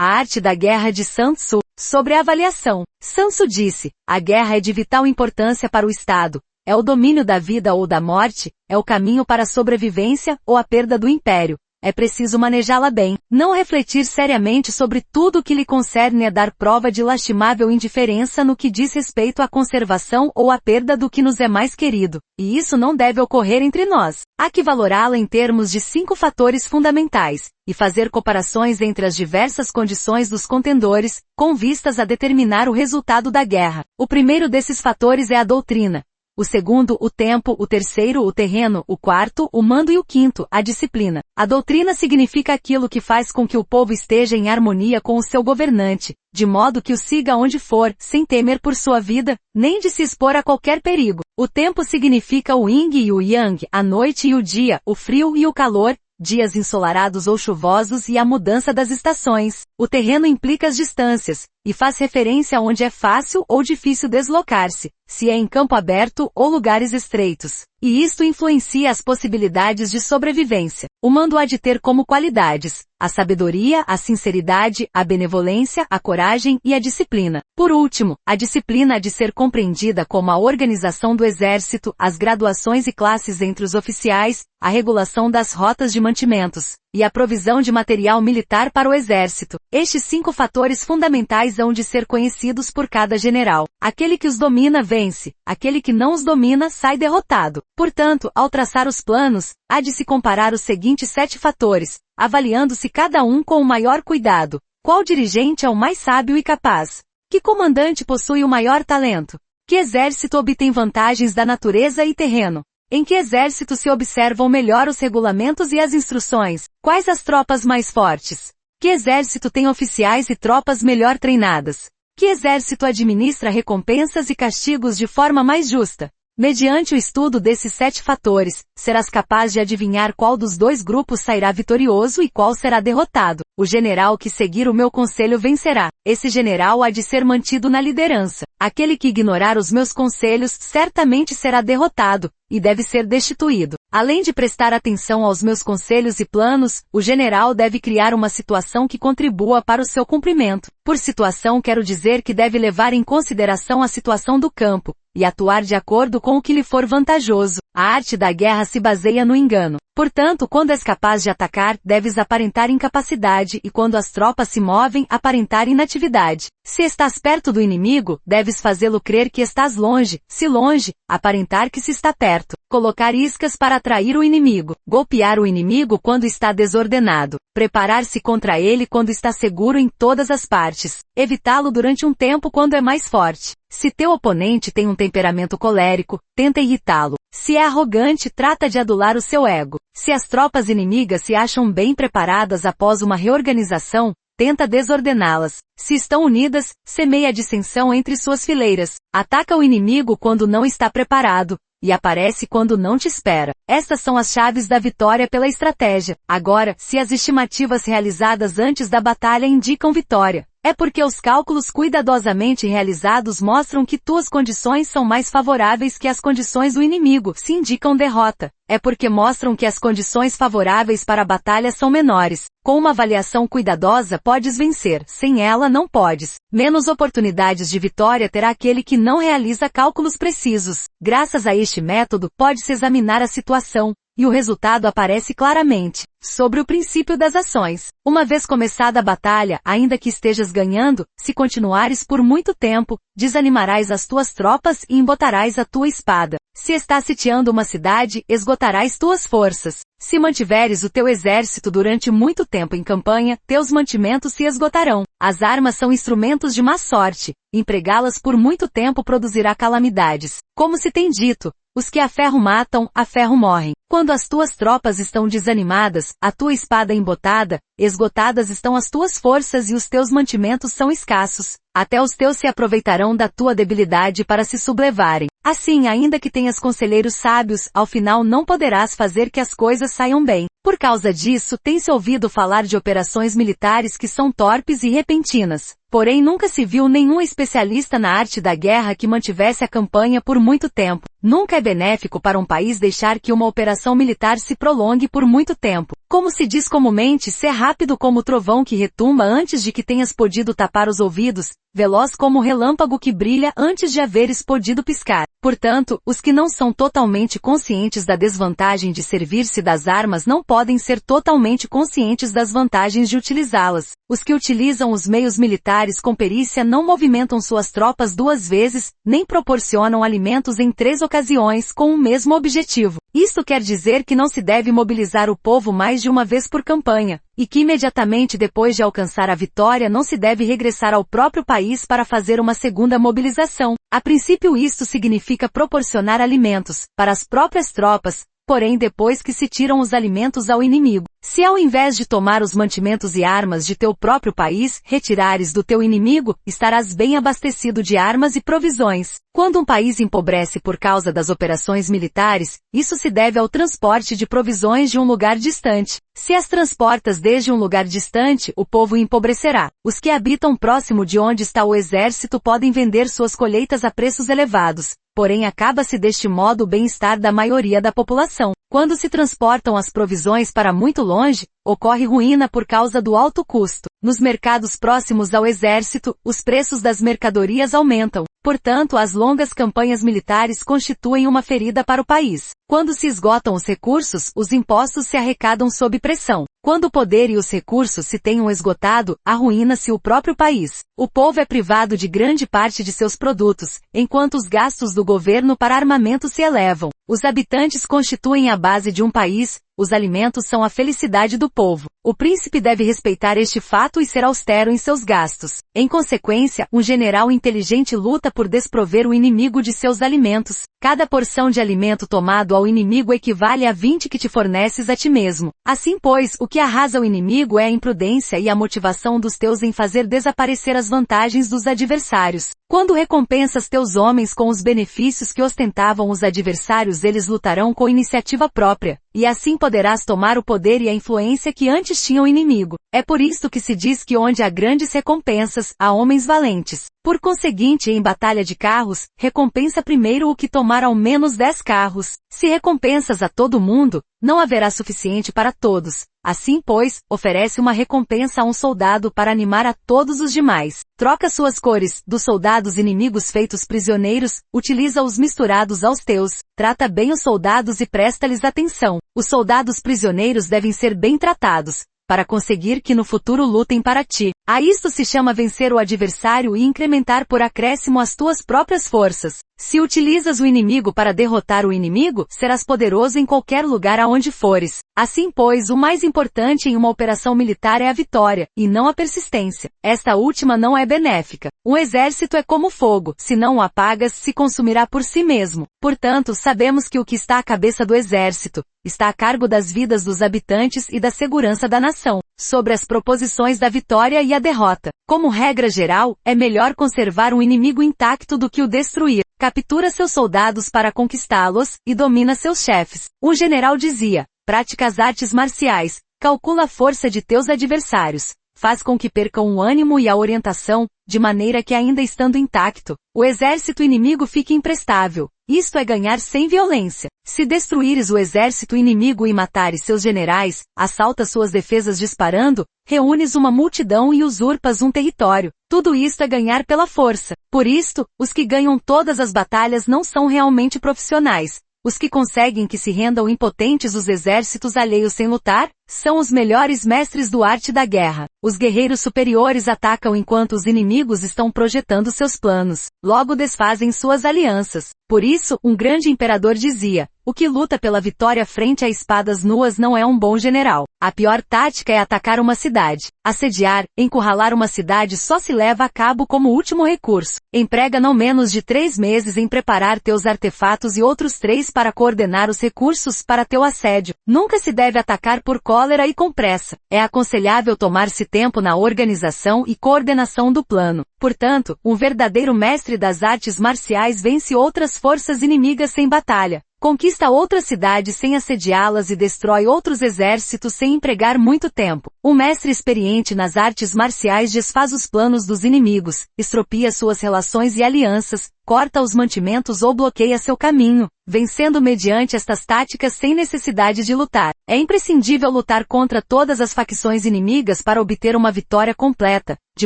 A Arte da Guerra de Sun Tzu. Sobre a avaliação. Sun Tzu disse, a guerra é de vital importância para o Estado. É o domínio da vida ou da morte, é o caminho para a sobrevivência ou a perda do império. É preciso manejá-la bem. Não refletir seriamente sobre tudo o que lhe concerne é dar prova de lastimável indiferença no que diz respeito à conservação ou à perda do que nos é mais querido. E isso não deve ocorrer entre nós. Há que valorá-la em termos de 5 fatores fundamentais, e fazer comparações entre as diversas condições dos contendores, com vistas a determinar o resultado da guerra. O primeiro desses fatores é a doutrina. O segundo, o tempo, o terceiro, o terreno, o quarto, o mando e o quinto, a disciplina. A doutrina significa aquilo que faz com que o povo esteja em harmonia com o seu governante, de modo que o siga onde for, sem temer por sua vida, nem de se expor a qualquer perigo. O tempo significa o yin e o yang, a noite e o dia, o frio e o calor, dias ensolarados ou chuvosos e a mudança das estações. O terreno implica as distâncias, e faz referência a onde é fácil ou difícil deslocar-se, se é em campo aberto ou lugares estreitos. E isto influencia as possibilidades de sobrevivência. O mando há de ter como qualidades a sabedoria, a sinceridade, a benevolência, a coragem e a disciplina. Por último, a disciplina há de ser compreendida como a organização do exército, as graduações e classes entre os oficiais, a regulação das rotas de mantimentos, e a provisão de material militar para o exército. Estes 5 fatores fundamentais hão de ser conhecidos por cada general. Aquele que os domina vence, aquele que não os domina sai derrotado. Portanto, ao traçar os planos, há de se comparar os seguintes 7 fatores, avaliando-se cada um com o maior cuidado. Qual dirigente é o mais sábio e capaz? Que comandante possui o maior talento? Que exército obtém vantagens da natureza e terreno? Em que exército se observam melhor os regulamentos e as instruções? Quais as tropas mais fortes? Que exército tem oficiais e tropas melhor treinadas? Que exército administra recompensas e castigos de forma mais justa? Mediante o estudo desses 7 fatores, serás capaz de adivinhar qual dos 2 grupos sairá vitorioso e qual será derrotado. O general que seguir o meu conselho vencerá. Esse general há de ser mantido na liderança. Aquele que ignorar os meus conselhos certamente será derrotado, e deve ser destituído. Além de prestar atenção aos meus conselhos e planos, o general deve criar uma situação que contribua para o seu cumprimento. Por situação quero dizer que deve levar em consideração a situação do campo, e atuar de acordo com o que lhe for vantajoso. A arte da guerra se baseia no engano. Portanto, quando és capaz de atacar, deves aparentar incapacidade e quando as tropas se movem, aparentar inatividade. Se estás perto do inimigo, deves fazê-lo crer que estás longe, se longe, aparentar que se está perto. Colocar iscas para atrair o inimigo. Golpear o inimigo quando está desordenado. Preparar-se contra ele quando está seguro em todas as partes. Evitá-lo durante um tempo quando é mais forte. Se teu oponente tem um temperamento colérico, tenta irritá-lo. Se é arrogante, trata de adular o seu ego. Se as tropas inimigas se acham bem preparadas após uma reorganização, tenta desordená-las. Se estão unidas, semeia a dissensão entre suas fileiras. Ataca o inimigo quando não está preparado, e aparece quando não te espera. Estas são as chaves da vitória pela estratégia. Agora, se as estimativas realizadas antes da batalha indicam vitória, é porque os cálculos cuidadosamente realizados mostram que tuas condições são mais favoráveis que as condições do inimigo, se indicam derrota. É porque mostram que as condições favoráveis para a batalha são menores. Com uma avaliação cuidadosa podes vencer, sem ela não podes. Menos oportunidades de vitória terá aquele que não realiza cálculos precisos. Graças a este método pode-se examinar a situação, e o resultado aparece claramente. Sobre o princípio das ações. Uma vez começada a batalha, ainda que estejas ganhando, se continuares por muito tempo, desanimarás as tuas tropas e embotarás a tua espada. Se estás sitiando uma cidade, esgotarás tuas forças. Se mantiveres o teu exército durante muito tempo em campanha, teus mantimentos se esgotarão. As armas são instrumentos de má sorte. Empregá-las por muito tempo produzirá calamidades. Como se tem dito, os que a ferro matam, a ferro morrem. Quando as tuas tropas estão desanimadas, a tua espada embotada, esgotadas estão as tuas forças e os teus mantimentos são escassos. Até os teus se aproveitarão da tua debilidade para se sublevarem. Assim, ainda que tenhas conselheiros sábios, ao final não poderás fazer que as coisas saiam bem. Por causa disso, tem-se ouvido falar de operações militares que são torpes e repentinas. Porém nunca se viu nenhum especialista na arte da guerra que mantivesse a campanha por muito tempo. Nunca é benéfico para um país deixar que uma operação militar se prolongue por muito tempo. Como se diz comumente, ser rápido como o trovão que retumba antes de que tenhas podido tapar os ouvidos, veloz como o relâmpago que brilha antes de haveres podido piscar. Portanto, os que não são totalmente conscientes da desvantagem de servir-se das armas não podem ser totalmente conscientes das vantagens de utilizá-las. Os que utilizam os meios militares com perícia não movimentam suas tropas 2 vezes, nem proporcionam alimentos em 3 ocasiões com o mesmo objetivo. Isto quer dizer que não se deve mobilizar o povo mais de uma vez por campanha, e que imediatamente depois de alcançar a vitória não se deve regressar ao próprio país para fazer uma segunda mobilização. A princípio isto significa proporcionar alimentos para as próprias tropas, porém depois que se tiram os alimentos ao inimigo. Se ao invés de tomar os mantimentos e armas de teu próprio país, retirares do teu inimigo, estarás bem abastecido de armas e provisões. Quando um país empobrece por causa das operações militares, isso se deve ao transporte de provisões de um lugar distante. Se as transportas desde um lugar distante, o povo empobrecerá. Os que habitam próximo de onde está o exército podem vender suas colheitas a preços elevados. Porém acaba-se deste modo o bem-estar da maioria da população. Quando se transportam as provisões para muito longe, ocorre ruína por causa do alto custo. Nos mercados próximos ao exército, os preços das mercadorias aumentam. Portanto, as longas campanhas militares constituem uma ferida para o país. Quando se esgotam os recursos, os impostos se arrecadam sob pressão. Quando o poder e os recursos se tenham esgotado, arruína-se o próprio país. O povo é privado de grande parte de seus produtos, enquanto os gastos do governo para armamento se elevam. Os habitantes constituem a base de um país, os alimentos são a felicidade do povo. O príncipe deve respeitar este fato e ser austero em seus gastos. Em consequência, um general inteligente luta por desprover o inimigo de seus alimentos. Cada porção de alimento tomado ao inimigo equivale a 20 que te forneces a ti mesmo. Assim pois, o que arrasa o inimigo é a imprudência e a motivação dos teus em fazer desaparecer as vantagens dos adversários. Quando recompensas teus homens com os benefícios que ostentavam os adversários, eles lutarão com iniciativa própria, e assim poderás tomar o poder e a influência que antes tinha o inimigo. É por isto que se diz que onde há grandes recompensas, há homens valentes. Por conseguinte, em batalha de carros, recompensa primeiro o que tomar ao menos 10 carros. Se recompensas a todo mundo, não haverá suficiente para todos. Assim pois, oferece uma recompensa a um soldado para animar a todos os demais. Troca suas cores, dos soldados inimigos feitos prisioneiros, utiliza-os misturados aos teus. Trata bem os soldados e presta-lhes atenção. Os soldados prisioneiros devem ser bem tratados, para conseguir que no futuro lutem para ti. A isto se chama vencer o adversário e incrementar por acréscimo as tuas próprias forças. Se utilizas o inimigo para derrotar o inimigo, serás poderoso em qualquer lugar aonde fores. Assim pois, o mais importante em uma operação militar é a vitória, e não a persistência. Esta última não é benéfica. Um exército é como fogo, se não o apagas, se consumirá por si mesmo. Portanto, sabemos que o que está à cabeça do exército está a cargo das vidas dos habitantes e da segurança da nação, sobre as proposições da vitória e a derrota. Como regra geral, é melhor conservar um inimigo intacto do que o destruir. Captura seus soldados para conquistá-los, e domina seus chefes. Um general dizia: pratica as artes marciais, calcula a força de teus adversários, faz com que percam o ânimo e a orientação, de maneira que ainda estando intacto, o exército inimigo fique imprestável. Isto é ganhar sem violência. Se destruíres o exército inimigo e matares seus generais, assaltas suas defesas disparando, reúnes uma multidão e usurpas um território. Tudo isto é ganhar pela força. Por isto, os que ganham todas as batalhas não são realmente profissionais. Os que conseguem que se rendam impotentes os exércitos alheios sem lutar, são os melhores mestres do arte da guerra. Os guerreiros superiores atacam enquanto os inimigos estão projetando seus planos. Logo desfazem suas alianças. Por isso, um grande imperador dizia: o que luta pela vitória frente a espadas nuas não é um bom general. A pior tática é atacar uma cidade. Assediar, encurralar uma cidade só se leva a cabo como último recurso. Emprega não menos de 3 meses em preparar teus artefatos e outros 3 para coordenar os recursos para teu assédio. Nunca se deve atacar por cólera e com pressa. É aconselhável tomar-se tempo na organização e coordenação do plano. Portanto, um verdadeiro mestre das artes marciais vence outras forças inimigas sem batalha. Conquista outras cidades sem assediá-las e destrói outros exércitos sem empregar muito tempo. O mestre experiente nas artes marciais desfaz os planos dos inimigos, estropia suas relações e alianças, corta os mantimentos ou bloqueia seu caminho, vencendo mediante estas táticas sem necessidade de lutar. É imprescindível lutar contra todas as facções inimigas para obter uma vitória completa, de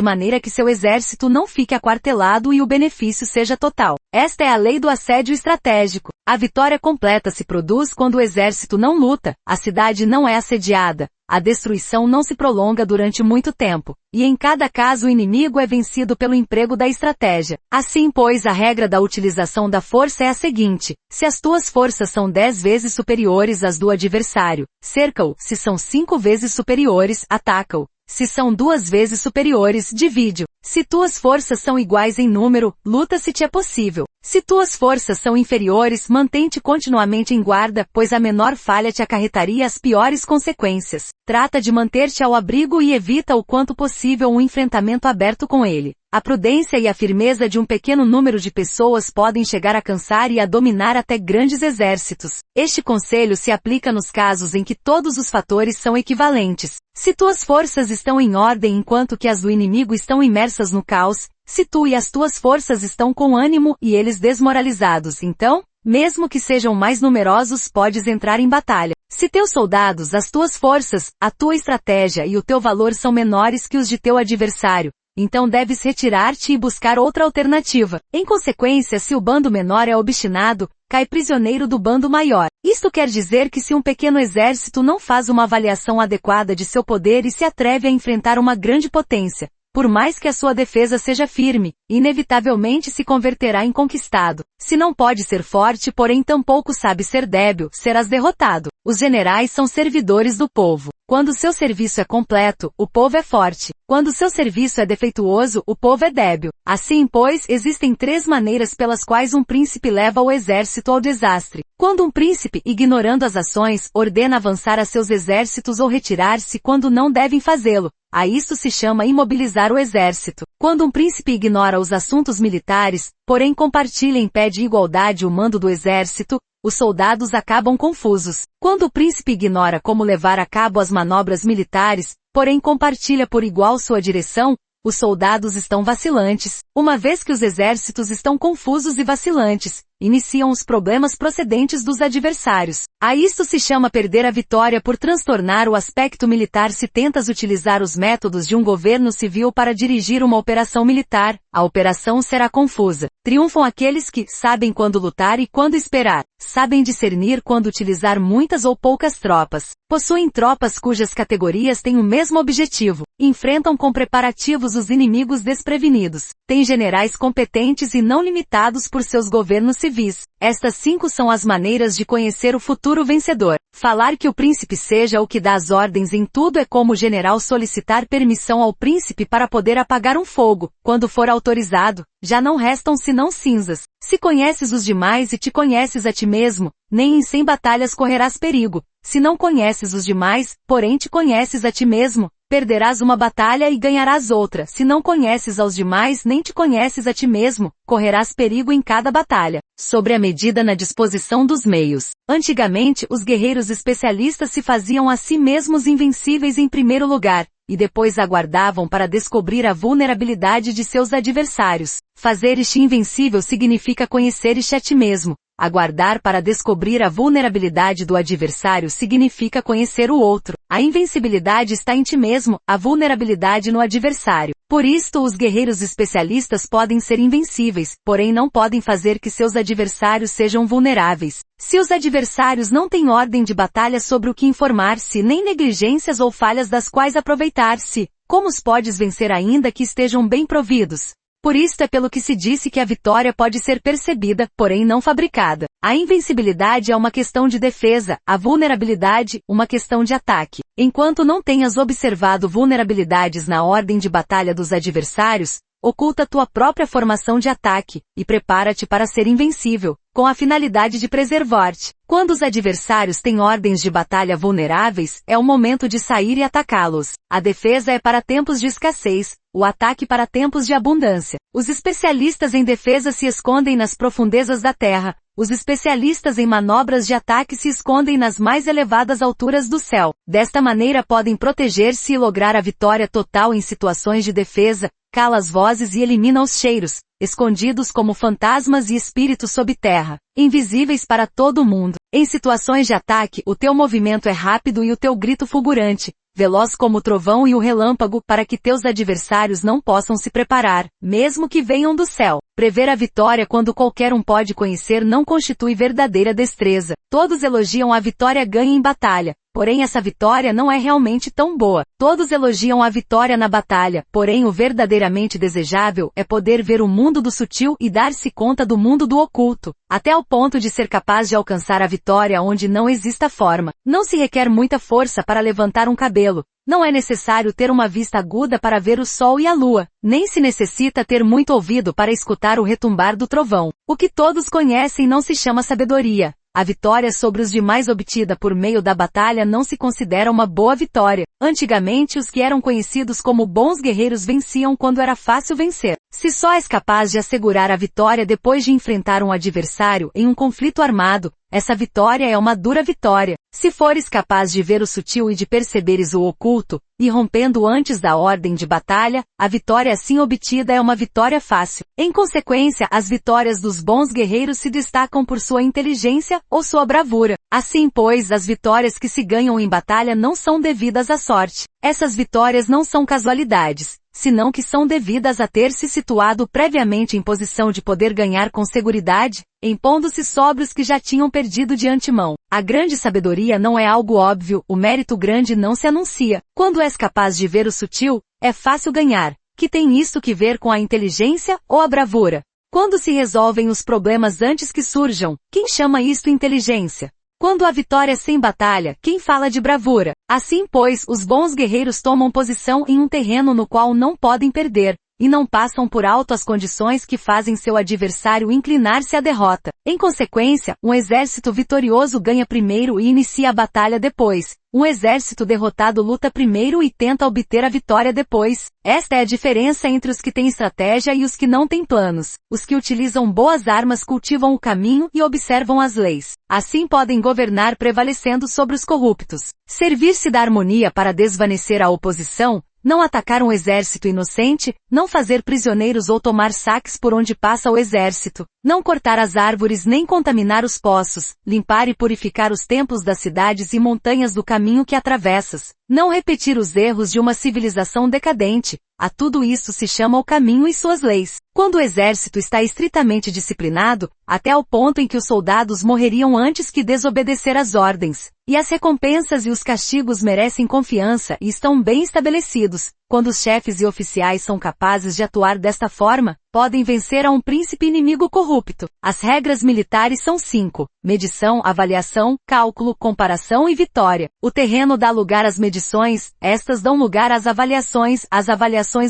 maneira que seu exército não fique aquartelado e o benefício seja total. Esta é a lei do assédio estratégico. A vitória completa se produz quando o exército não luta, a cidade não é assediada, a destruição não se prolonga durante muito tempo, e em cada caso o inimigo é vencido pelo emprego da estratégia. Assim, pois, a regra da utilização da força é a seguinte: se as tuas forças são 10 vezes superiores às do adversário, cerca-o; se são 5 vezes superiores, ataca-o; se são 2 vezes superiores, divide-o. Se tuas forças são iguais em número, luta se te é possível. Se tuas forças são inferiores, mantém-te continuamente em guarda, pois a menor falha te acarretaria as piores consequências. Trata de manter-te ao abrigo e evita o quanto possível um enfrentamento aberto com ele. A prudência e a firmeza de um pequeno número de pessoas podem chegar a cansar e a dominar até grandes exércitos. Este conselho se aplica nos casos em que todos os fatores são equivalentes. Se tuas forças estão em ordem enquanto que as do inimigo estão imersas no caos, se tu e as tuas forças estão com ânimo e eles desmoralizados, então, mesmo que sejam mais numerosos, podes entrar em batalha. Se teus soldados, as tuas forças, a tua estratégia e o teu valor são menores que os de teu adversário, então deves retirar-te e buscar outra alternativa. Em consequência, se o bando menor é obstinado, cai prisioneiro do bando maior. Isto quer dizer que se um pequeno exército não faz uma avaliação adequada de seu poder e se atreve a enfrentar uma grande potência, por mais que a sua defesa seja firme, inevitavelmente se converterá em conquistado. Se não pode ser forte, porém tampouco sabe ser débil, serás derrotado. Os generais são servidores do povo. Quando seu serviço é completo, o povo é forte. Quando seu serviço é defeituoso, o povo é débil. Assim, pois, existem 3 maneiras pelas quais um príncipe leva o exército ao desastre. Quando um príncipe, ignorando as ações, ordena avançar a seus exércitos ou retirar-se quando não devem fazê-lo, a isso se chama imobilizar o exército. Quando um príncipe ignora os assuntos militares, porém compartilha em pé de igualdade o mando do exército, os soldados acabam confusos. Quando o príncipe ignora como levar a cabo as manobras militares, porém compartilha por igual sua direção, os soldados estão vacilantes. Uma vez que os exércitos estão confusos e vacilantes, iniciam os problemas procedentes dos adversários. A isto se chama perder a vitória por transtornar o aspecto militar. Se tentas utilizar os métodos de um governo civil para dirigir uma operação militar, a operação será confusa. Triunfam aqueles que sabem quando lutar e quando esperar, sabem discernir quando utilizar muitas ou poucas tropas, possuem tropas cujas categorias têm o mesmo objetivo, enfrentam com preparativos os inimigos desprevenidos, têm generais competentes e não limitados por seus governos civis. Estas 5 são as maneiras de conhecer o futuro vencedor. Falar que o príncipe seja o que dá as ordens em tudo é como o general solicitar permissão ao príncipe para poder apagar um fogo. Quando for autorizado, já não restam senão cinzas. Se conheces os demais e te conheces a ti mesmo, nem em 100 batalhas correrás perigo. Se não conheces os demais, porém te conheces a ti mesmo, perderás uma batalha e ganharás outra. Se não conheces aos demais nem te conheces a ti mesmo, correrás perigo em cada batalha. Sobre a medida na disposição dos meios. Antigamente, os guerreiros especialistas se faziam a si mesmos invencíveis em primeiro lugar, e depois aguardavam para descobrir a vulnerabilidade de seus adversários. Fazer-te invencível significa conhecer-te a ti mesmo. Aguardar para descobrir a vulnerabilidade do adversário significa conhecer o outro. A invencibilidade está em ti mesmo, a vulnerabilidade no adversário. Por isto, os guerreiros especialistas podem ser invencíveis, porém não podem fazer que seus adversários sejam vulneráveis. Se os adversários não têm ordem de batalha sobre o que informar-se, nem negligências ou falhas das quais aproveitar-se, como os podes vencer ainda que estejam bem providos? Por isto é pelo que se disse que a vitória pode ser percebida, porém não fabricada. A invencibilidade é uma questão de defesa, a vulnerabilidade, uma questão de ataque. Enquanto não tenhas observado vulnerabilidades na ordem de batalha dos adversários, oculta tua própria formação de ataque, e prepara-te para ser invencível, com a finalidade de preservar-te. Quando os adversários têm ordens de batalha vulneráveis, é o momento de sair e atacá-los. A defesa é para tempos de escassez, o ataque para tempos de abundância. Os especialistas em defesa se escondem nas profundezas da terra. Os especialistas em manobras de ataque se escondem nas mais elevadas alturas do céu. Desta maneira podem proteger-se e lograr a vitória total em situações de defesa, cala as vozes e elimina os cheiros, escondidos como fantasmas e espíritos sob terra, invisíveis para todo mundo. Em situações de ataque, o teu movimento é rápido e o teu grito fulgurante, veloz como o trovão e o relâmpago, para que teus adversários não possam se preparar, mesmo que venham do céu. Prever a vitória quando qualquer um pode conhecer não constitui verdadeira destreza. Todos elogiam a vitória ganha em batalha, porém essa vitória não é realmente tão boa. Todos elogiam a vitória na batalha, porém o verdadeiramente desejável é poder ver o mundo do sutil e dar-se conta do mundo do oculto, até ao ponto de ser capaz de alcançar a vitória onde não exista forma. Não se requer muita força para levantar um cabelo. Não é necessário ter uma vista aguda para ver o sol e a lua, nem se necessita ter muito ouvido para escutar o retumbar do trovão. O que todos conhecem não se chama sabedoria. A vitória sobre os demais obtida por meio da batalha não se considera uma boa vitória. Antigamente os que eram conhecidos como bons guerreiros venciam quando era fácil vencer. Se só és capaz de assegurar a vitória depois de enfrentar um adversário em um conflito armado, essa vitória é uma dura vitória. Se fores capaz de ver o sutil e de perceberes o oculto, e rompendo antes da ordem de batalha, a vitória assim obtida é uma vitória fácil. Em consequência, as vitórias dos bons guerreiros se destacam por sua inteligência ou sua bravura. Assim, pois, as vitórias que se ganham em batalha não são devidas à sorte. Essas vitórias não são casualidades, senão que são devidas a ter se situado previamente em posição de poder ganhar com seguridade, impondo-se sobre os que já tinham perdido de antemão. A grande sabedoria não é algo óbvio, o mérito grande não se anuncia. Quando és capaz de ver o sutil, é fácil ganhar. Que tem isto que ver com a inteligência ou a bravura? Quando se resolvem os problemas antes que surjam, quem chama isto inteligência? Quando a vitória é sem batalha, quem fala de bravura? Assim, pois, os bons guerreiros tomam posição em um terreno no qual não podem perder, e não passam por alto as condições que fazem seu adversário inclinar-se à derrota. Em consequência, um exército vitorioso ganha primeiro e inicia a batalha depois. Um exército derrotado luta primeiro e tenta obter a vitória depois. Esta é a diferença entre os que têm estratégia e os que não têm planos. Os que utilizam boas armas cultivam o caminho e observam as leis. Assim podem governar prevalecendo sobre os corruptos. Servir-se da harmonia para desvanecer a oposição, não atacar um exército inocente, não fazer prisioneiros ou tomar saques por onde passa o exército, não cortar as árvores nem contaminar os poços, limpar e purificar os templos das cidades e montanhas do caminho que atravessas, não repetir os erros de uma civilização decadente. A tudo isso se chama o caminho e suas leis. Quando o exército está estritamente disciplinado, até ao ponto em que os soldados morreriam antes que desobedecer às ordens, e as recompensas e os castigos merecem confiança e estão bem estabelecidos, quando os chefes e oficiais são capazes de atuar desta forma, podem vencer a um príncipe inimigo corrupto. As regras militares são 5. Medição, avaliação, cálculo, comparação e vitória. O terreno dá lugar às medições, estas dão lugar às avaliações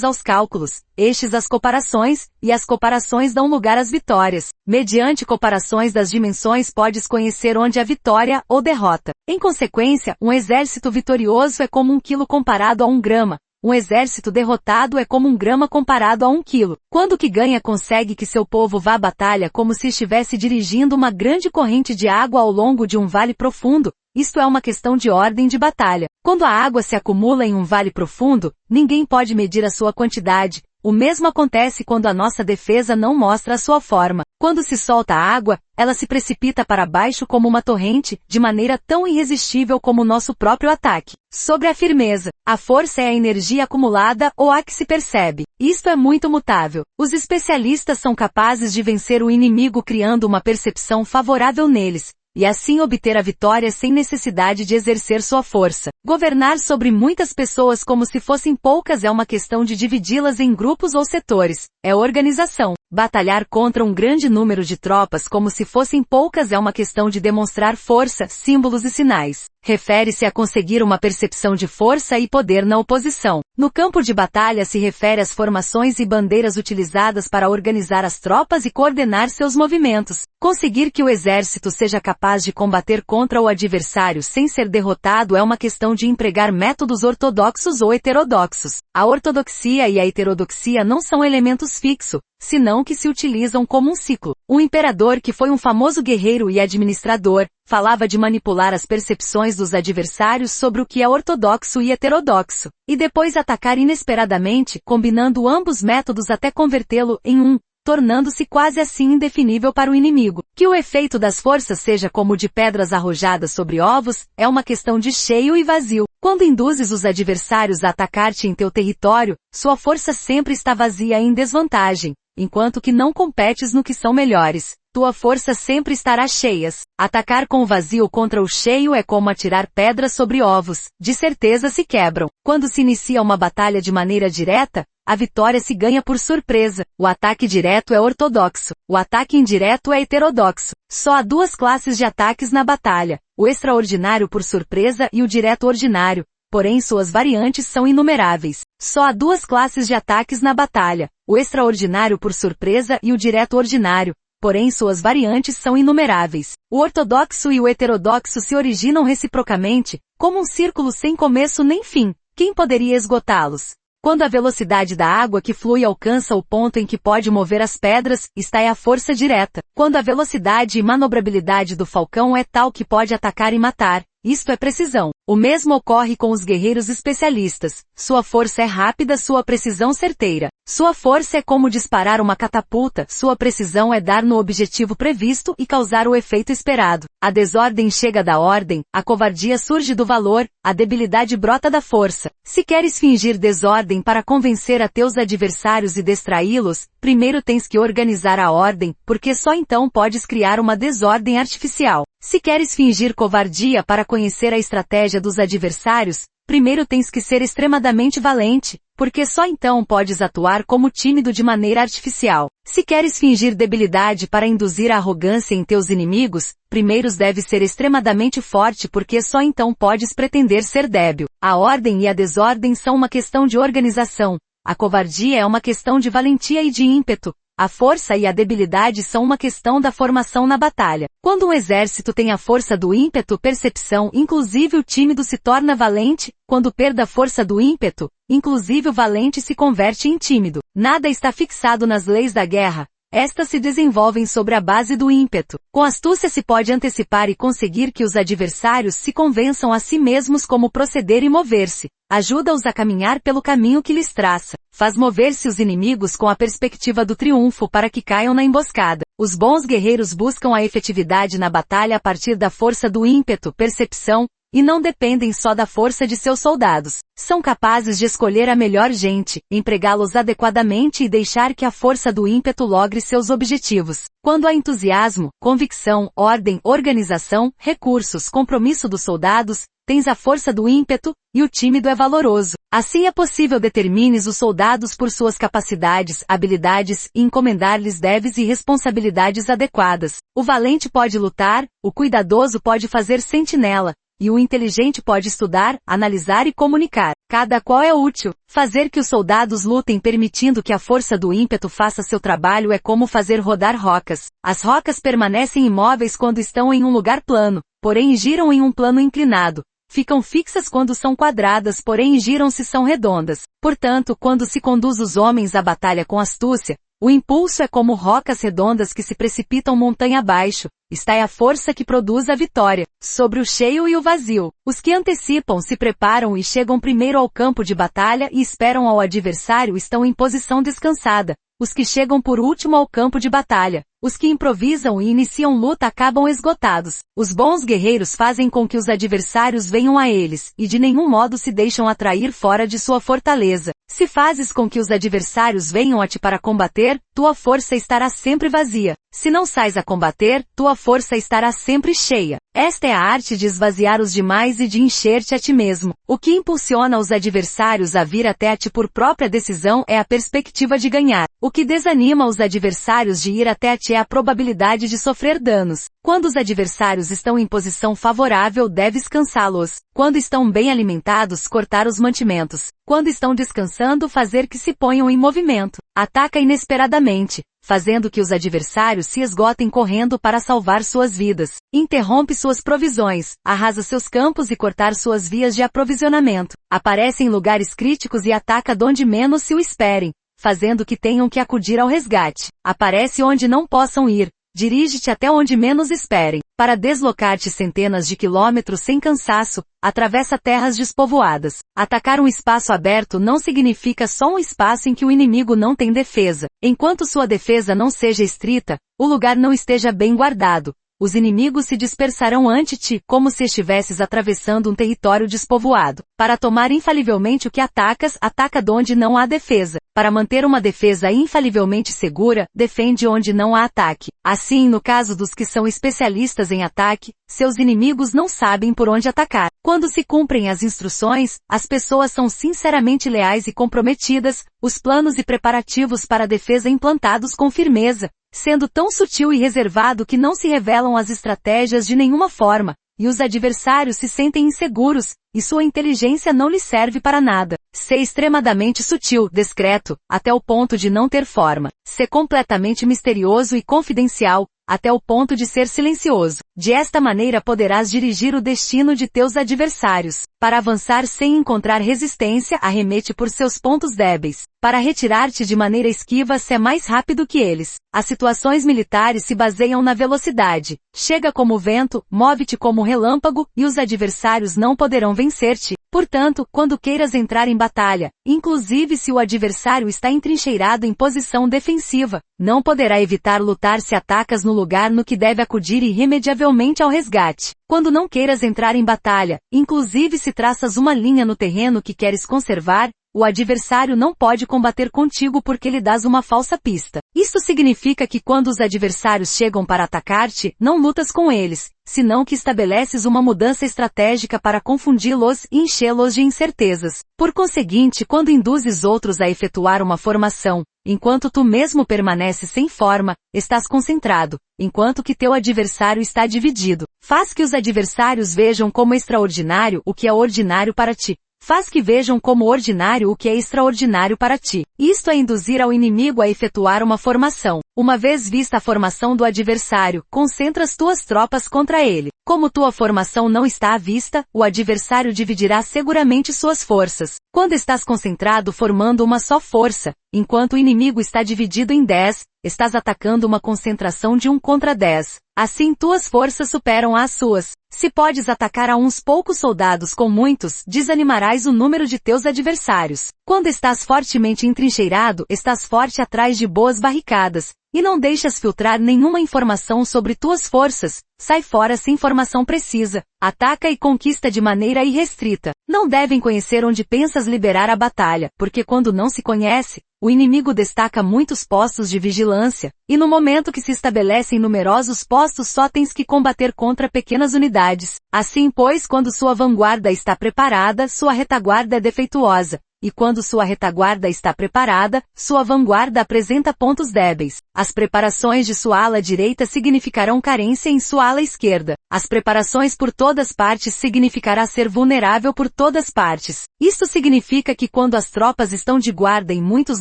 aos cálculos, estes às comparações, e as comparações dão lugar às vitórias. Mediante comparações das dimensões podes conhecer onde há vitória ou derrota. Em consequência, um exército vitorioso é como 1 quilo comparado a 1 grama. Um exército derrotado é como 1 grama comparado a 1 quilo. Quando o que ganha consegue que seu povo vá à batalha como se estivesse dirigindo uma grande corrente de água ao longo de um vale profundo, isto é uma questão de ordem de batalha. Quando a água se acumula em um vale profundo, ninguém pode medir a sua quantidade. O mesmo acontece quando a nossa defesa não mostra a sua forma. Quando se solta a água, ela se precipita para baixo como uma torrente, de maneira tão irresistível como o nosso próprio ataque. Sobre a firmeza, a força é a energia acumulada ou a que se percebe. Isto é muito mutável. Os especialistas são capazes de vencer o inimigo criando uma percepção favorável neles, e assim obter a vitória sem necessidade de exercer sua força. Governar sobre muitas pessoas como se fossem poucas é uma questão de dividi-las em grupos ou setores. É organização. Batalhar contra um grande número de tropas como se fossem poucas é uma questão de demonstrar força, símbolos e sinais. Refere-se a conseguir uma percepção de força e poder na oposição. No campo de batalha se refere às formações e bandeiras utilizadas para organizar as tropas e coordenar seus movimentos. Conseguir que o exército seja capaz de combater contra o adversário sem ser derrotado é uma questão de empregar métodos ortodoxos ou heterodoxos. A ortodoxia e a heterodoxia não são elementos fixos, senão que se utilizam como um ciclo. Um imperador que foi um famoso guerreiro e administrador, falava de manipular as percepções dos adversários sobre o que é ortodoxo e heterodoxo, e depois atacar inesperadamente, combinando ambos métodos até convertê-lo em um, tornando-se quase assim indefinível para o inimigo. Que o efeito das forças seja como o de pedras arrojadas sobre ovos, é uma questão de cheio e vazio. Quando induzes os adversários a atacar-te em teu território, sua força sempre está vazia e em desvantagem, enquanto que não competes no que são melhores. Tua força sempre estará cheias. Atacar com o vazio contra o cheio é como atirar pedras sobre ovos. De certeza se quebram. Quando se inicia uma batalha de maneira direta, a vitória se ganha por surpresa. O ataque direto é ortodoxo. O ataque indireto é heterodoxo. Só há duas classes de ataques na batalha: o extraordinário por surpresa e o direto ordinário. Porém suas variantes são inumeráveis. Só há duas classes de ataques na batalha: o extraordinário por surpresa e o direto ordinário. Porém suas variantes são inumeráveis. O ortodoxo e o heterodoxo se originam reciprocamente, como um círculo sem começo nem fim. Quem poderia esgotá-los? Quando a velocidade da água que flui alcança o ponto em que pode mover as pedras, está é a força direta. Quando a velocidade e manobrabilidade do falcão é tal que pode atacar e matar, isto é precisão. O mesmo ocorre com os guerreiros especialistas. Sua força é rápida, sua precisão certeira. Sua força é como disparar uma catapulta, sua precisão é dar no objetivo previsto e causar o efeito esperado. A desordem chega da ordem, a covardia surge do valor, a debilidade brota da força. Se queres fingir desordem para convencer a teus adversários e distraí-los, primeiro tens que organizar a ordem, porque só então podes criar uma desordem artificial. Se queres fingir covardia para conhecer a estratégia dos adversários, primeiro tens que ser extremadamente valente, porque só então podes atuar como tímido de maneira artificial. Se queres fingir debilidade para induzir a arrogância em teus inimigos, primeiro deves ser extremadamente forte porque só então podes pretender ser débil. A ordem e a desordem são uma questão de organização. A covardia é uma questão de valentia e de ímpeto. A força e a debilidade são uma questão da formação na batalha. Quando um exército tem a força do ímpeto, percepção, inclusive o tímido se torna valente. Quando perde a força do ímpeto, inclusive o valente se converte em tímido. Nada está fixado nas leis da guerra. Estas se desenvolvem sobre a base do ímpeto. Com astúcia se pode antecipar e conseguir que os adversários se convençam a si mesmos como proceder e mover-se. Ajuda-os a caminhar pelo caminho que lhes traça. Faz mover-se os inimigos com a perspectiva do triunfo para que caiam na emboscada. Os bons guerreiros buscam a efetividade na batalha a partir da força do ímpeto, percepção, e não dependem só da força de seus soldados. São capazes de escolher a melhor gente, empregá-los adequadamente e deixar que a força do ímpeto logre seus objetivos. Quando há entusiasmo, convicção, ordem, organização, recursos, compromisso dos soldados, tens a força do ímpeto, e o tímido é valoroso. Assim é possível determines os soldados por suas capacidades, habilidades, e encomendar-lhes deveres e responsabilidades adequadas. O valente pode lutar, o cuidadoso pode fazer sentinela, e o inteligente pode estudar, analisar e comunicar. Cada qual é útil. Fazer que os soldados lutem permitindo que a força do ímpeto faça seu trabalho é como fazer rodar rocas. As rocas permanecem imóveis quando estão em um lugar plano, porém giram em um plano inclinado. Ficam fixas quando são quadradas, porém giram se são redondas. Portanto, quando se conduz os homens à batalha com astúcia, o impulso é como rocas redondas que se precipitam montanha abaixo. Está é a força que produz a vitória, sobre o cheio e o vazio. Os que antecipam se preparam e chegam primeiro ao campo de batalha e esperam ao adversário estão em posição descansada. Os que chegam por último ao campo de batalha, Os que improvisam e iniciam luta acabam esgotados. Os bons guerreiros fazem com que os adversários venham a eles, e de nenhum modo se deixam atrair fora de sua fortaleza. Se fazes com que os adversários venham a ti para combater, tua força estará sempre vazia. Se não sais a combater, tua força estará sempre cheia. Esta é a arte de esvaziar os demais e de encher-te a ti mesmo. O que impulsiona os adversários a vir até a ti por própria decisão é a perspectiva de ganhar. O que desanima os adversários de ir até a ti é a probabilidade de sofrer danos. Quando os adversários estão em posição favorável, deves cansá-los. Quando estão bem alimentados, cortar os mantimentos. Quando estão descansando, fazer que se ponham em movimento. Ataca inesperadamente, fazendo que os adversários se esgotem correndo para salvar suas vidas. Interrompe suas provisões, arrasa seus campos e cortar suas vias de aprovisionamento. Aparece em lugares críticos e ataca donde menos se o esperem, fazendo que tenham que acudir ao resgate. Aparece onde não possam ir. Dirige-te até onde menos esperem. Para deslocar-te centenas de quilômetros sem cansaço, atravessa terras despovoadas. Atacar um espaço aberto não significa só um espaço em que o inimigo não tem defesa. Enquanto sua defesa não seja estrita, o lugar não esteja bem guardado. Os inimigos se dispersarão ante ti, como se estivesses atravessando um território despovoado. Para tomar infalivelmente o que atacas, ataca donde não há defesa. Para manter uma defesa infalivelmente segura, defende onde não há ataque. Assim, no caso dos que são especialistas em ataque, seus inimigos não sabem por onde atacar. Quando se cumprem as instruções, as pessoas são sinceramente leais e comprometidas, os planos e preparativos para a defesa implantados com firmeza, sendo tão sutil e reservado que não se revelam as estratégias de nenhuma forma, e os adversários se sentem inseguros, e sua inteligência não lhes serve para nada. Ser extremadamente sutil, discreto, até o ponto de não ter forma. Ser completamente misterioso e confidencial, até o ponto de ser silencioso. De esta maneira poderás dirigir o destino de teus adversários. Para avançar sem encontrar resistência, arremete por seus pontos débeis. Para retirar-te de maneira esquiva, se é mais rápido que eles. As situações militares se baseiam na velocidade. Chega como o vento, move-te como o relâmpago, e os adversários não poderão vencer-te. Portanto, quando queiras entrar em batalha, inclusive se o adversário está entrincheirado em posição defensiva, não poderá evitar lutar se atacas no lugar no que deve acudir irremediavelmente ao resgate. Quando não queiras entrar em batalha, inclusive se traças uma linha no terreno que queres conservar, o adversário não pode combater contigo porque lhe dás uma falsa pista. Isto significa que quando os adversários chegam para atacar-te, não lutas com eles, senão que estabeleces uma mudança estratégica para confundi-los e enchê-los de incertezas. Por conseguinte, quando induzes outros a efetuar uma formação, enquanto tu mesmo permaneces sem forma, estás concentrado, enquanto que teu adversário está dividido. Faz que os adversários vejam como extraordinário o que é ordinário para ti. Faz que vejam como ordinário o que é extraordinário para ti. Isto é induzir ao inimigo a efetuar uma formação. Uma vez vista a formação do adversário, concentras tuas tropas contra ele. Como tua formação não está à vista, o adversário dividirá seguramente suas forças. Quando estás concentrado formando uma só força, enquanto o inimigo está dividido em 10, estás atacando uma concentração de 1 contra 10. Assim tuas forças superam as suas. Se podes atacar a uns poucos soldados com muitos, desanimarás o número de teus adversários. Quando estás fortemente entrincheirado, estás forte atrás de boas barricadas, e não deixas filtrar nenhuma informação sobre tuas forças. Sai fora sem informação precisa. Ataca e conquista de maneira irrestrita. Não devem conhecer onde pensas liberar a batalha, porque quando não se conhece, o inimigo destaca muitos postos de vigilância, e no momento que se estabelecem numerosos postos só tens que combater contra pequenas unidades. Assim pois, quando sua vanguarda está preparada, sua retaguarda é defeituosa. E quando sua retaguarda está preparada, sua vanguarda apresenta pontos débeis. As preparações de sua ala direita significarão carência em sua ala esquerda. As preparações por todas partes significará ser vulnerável por todas partes. Isto significa que quando as tropas estão de guarda em muitos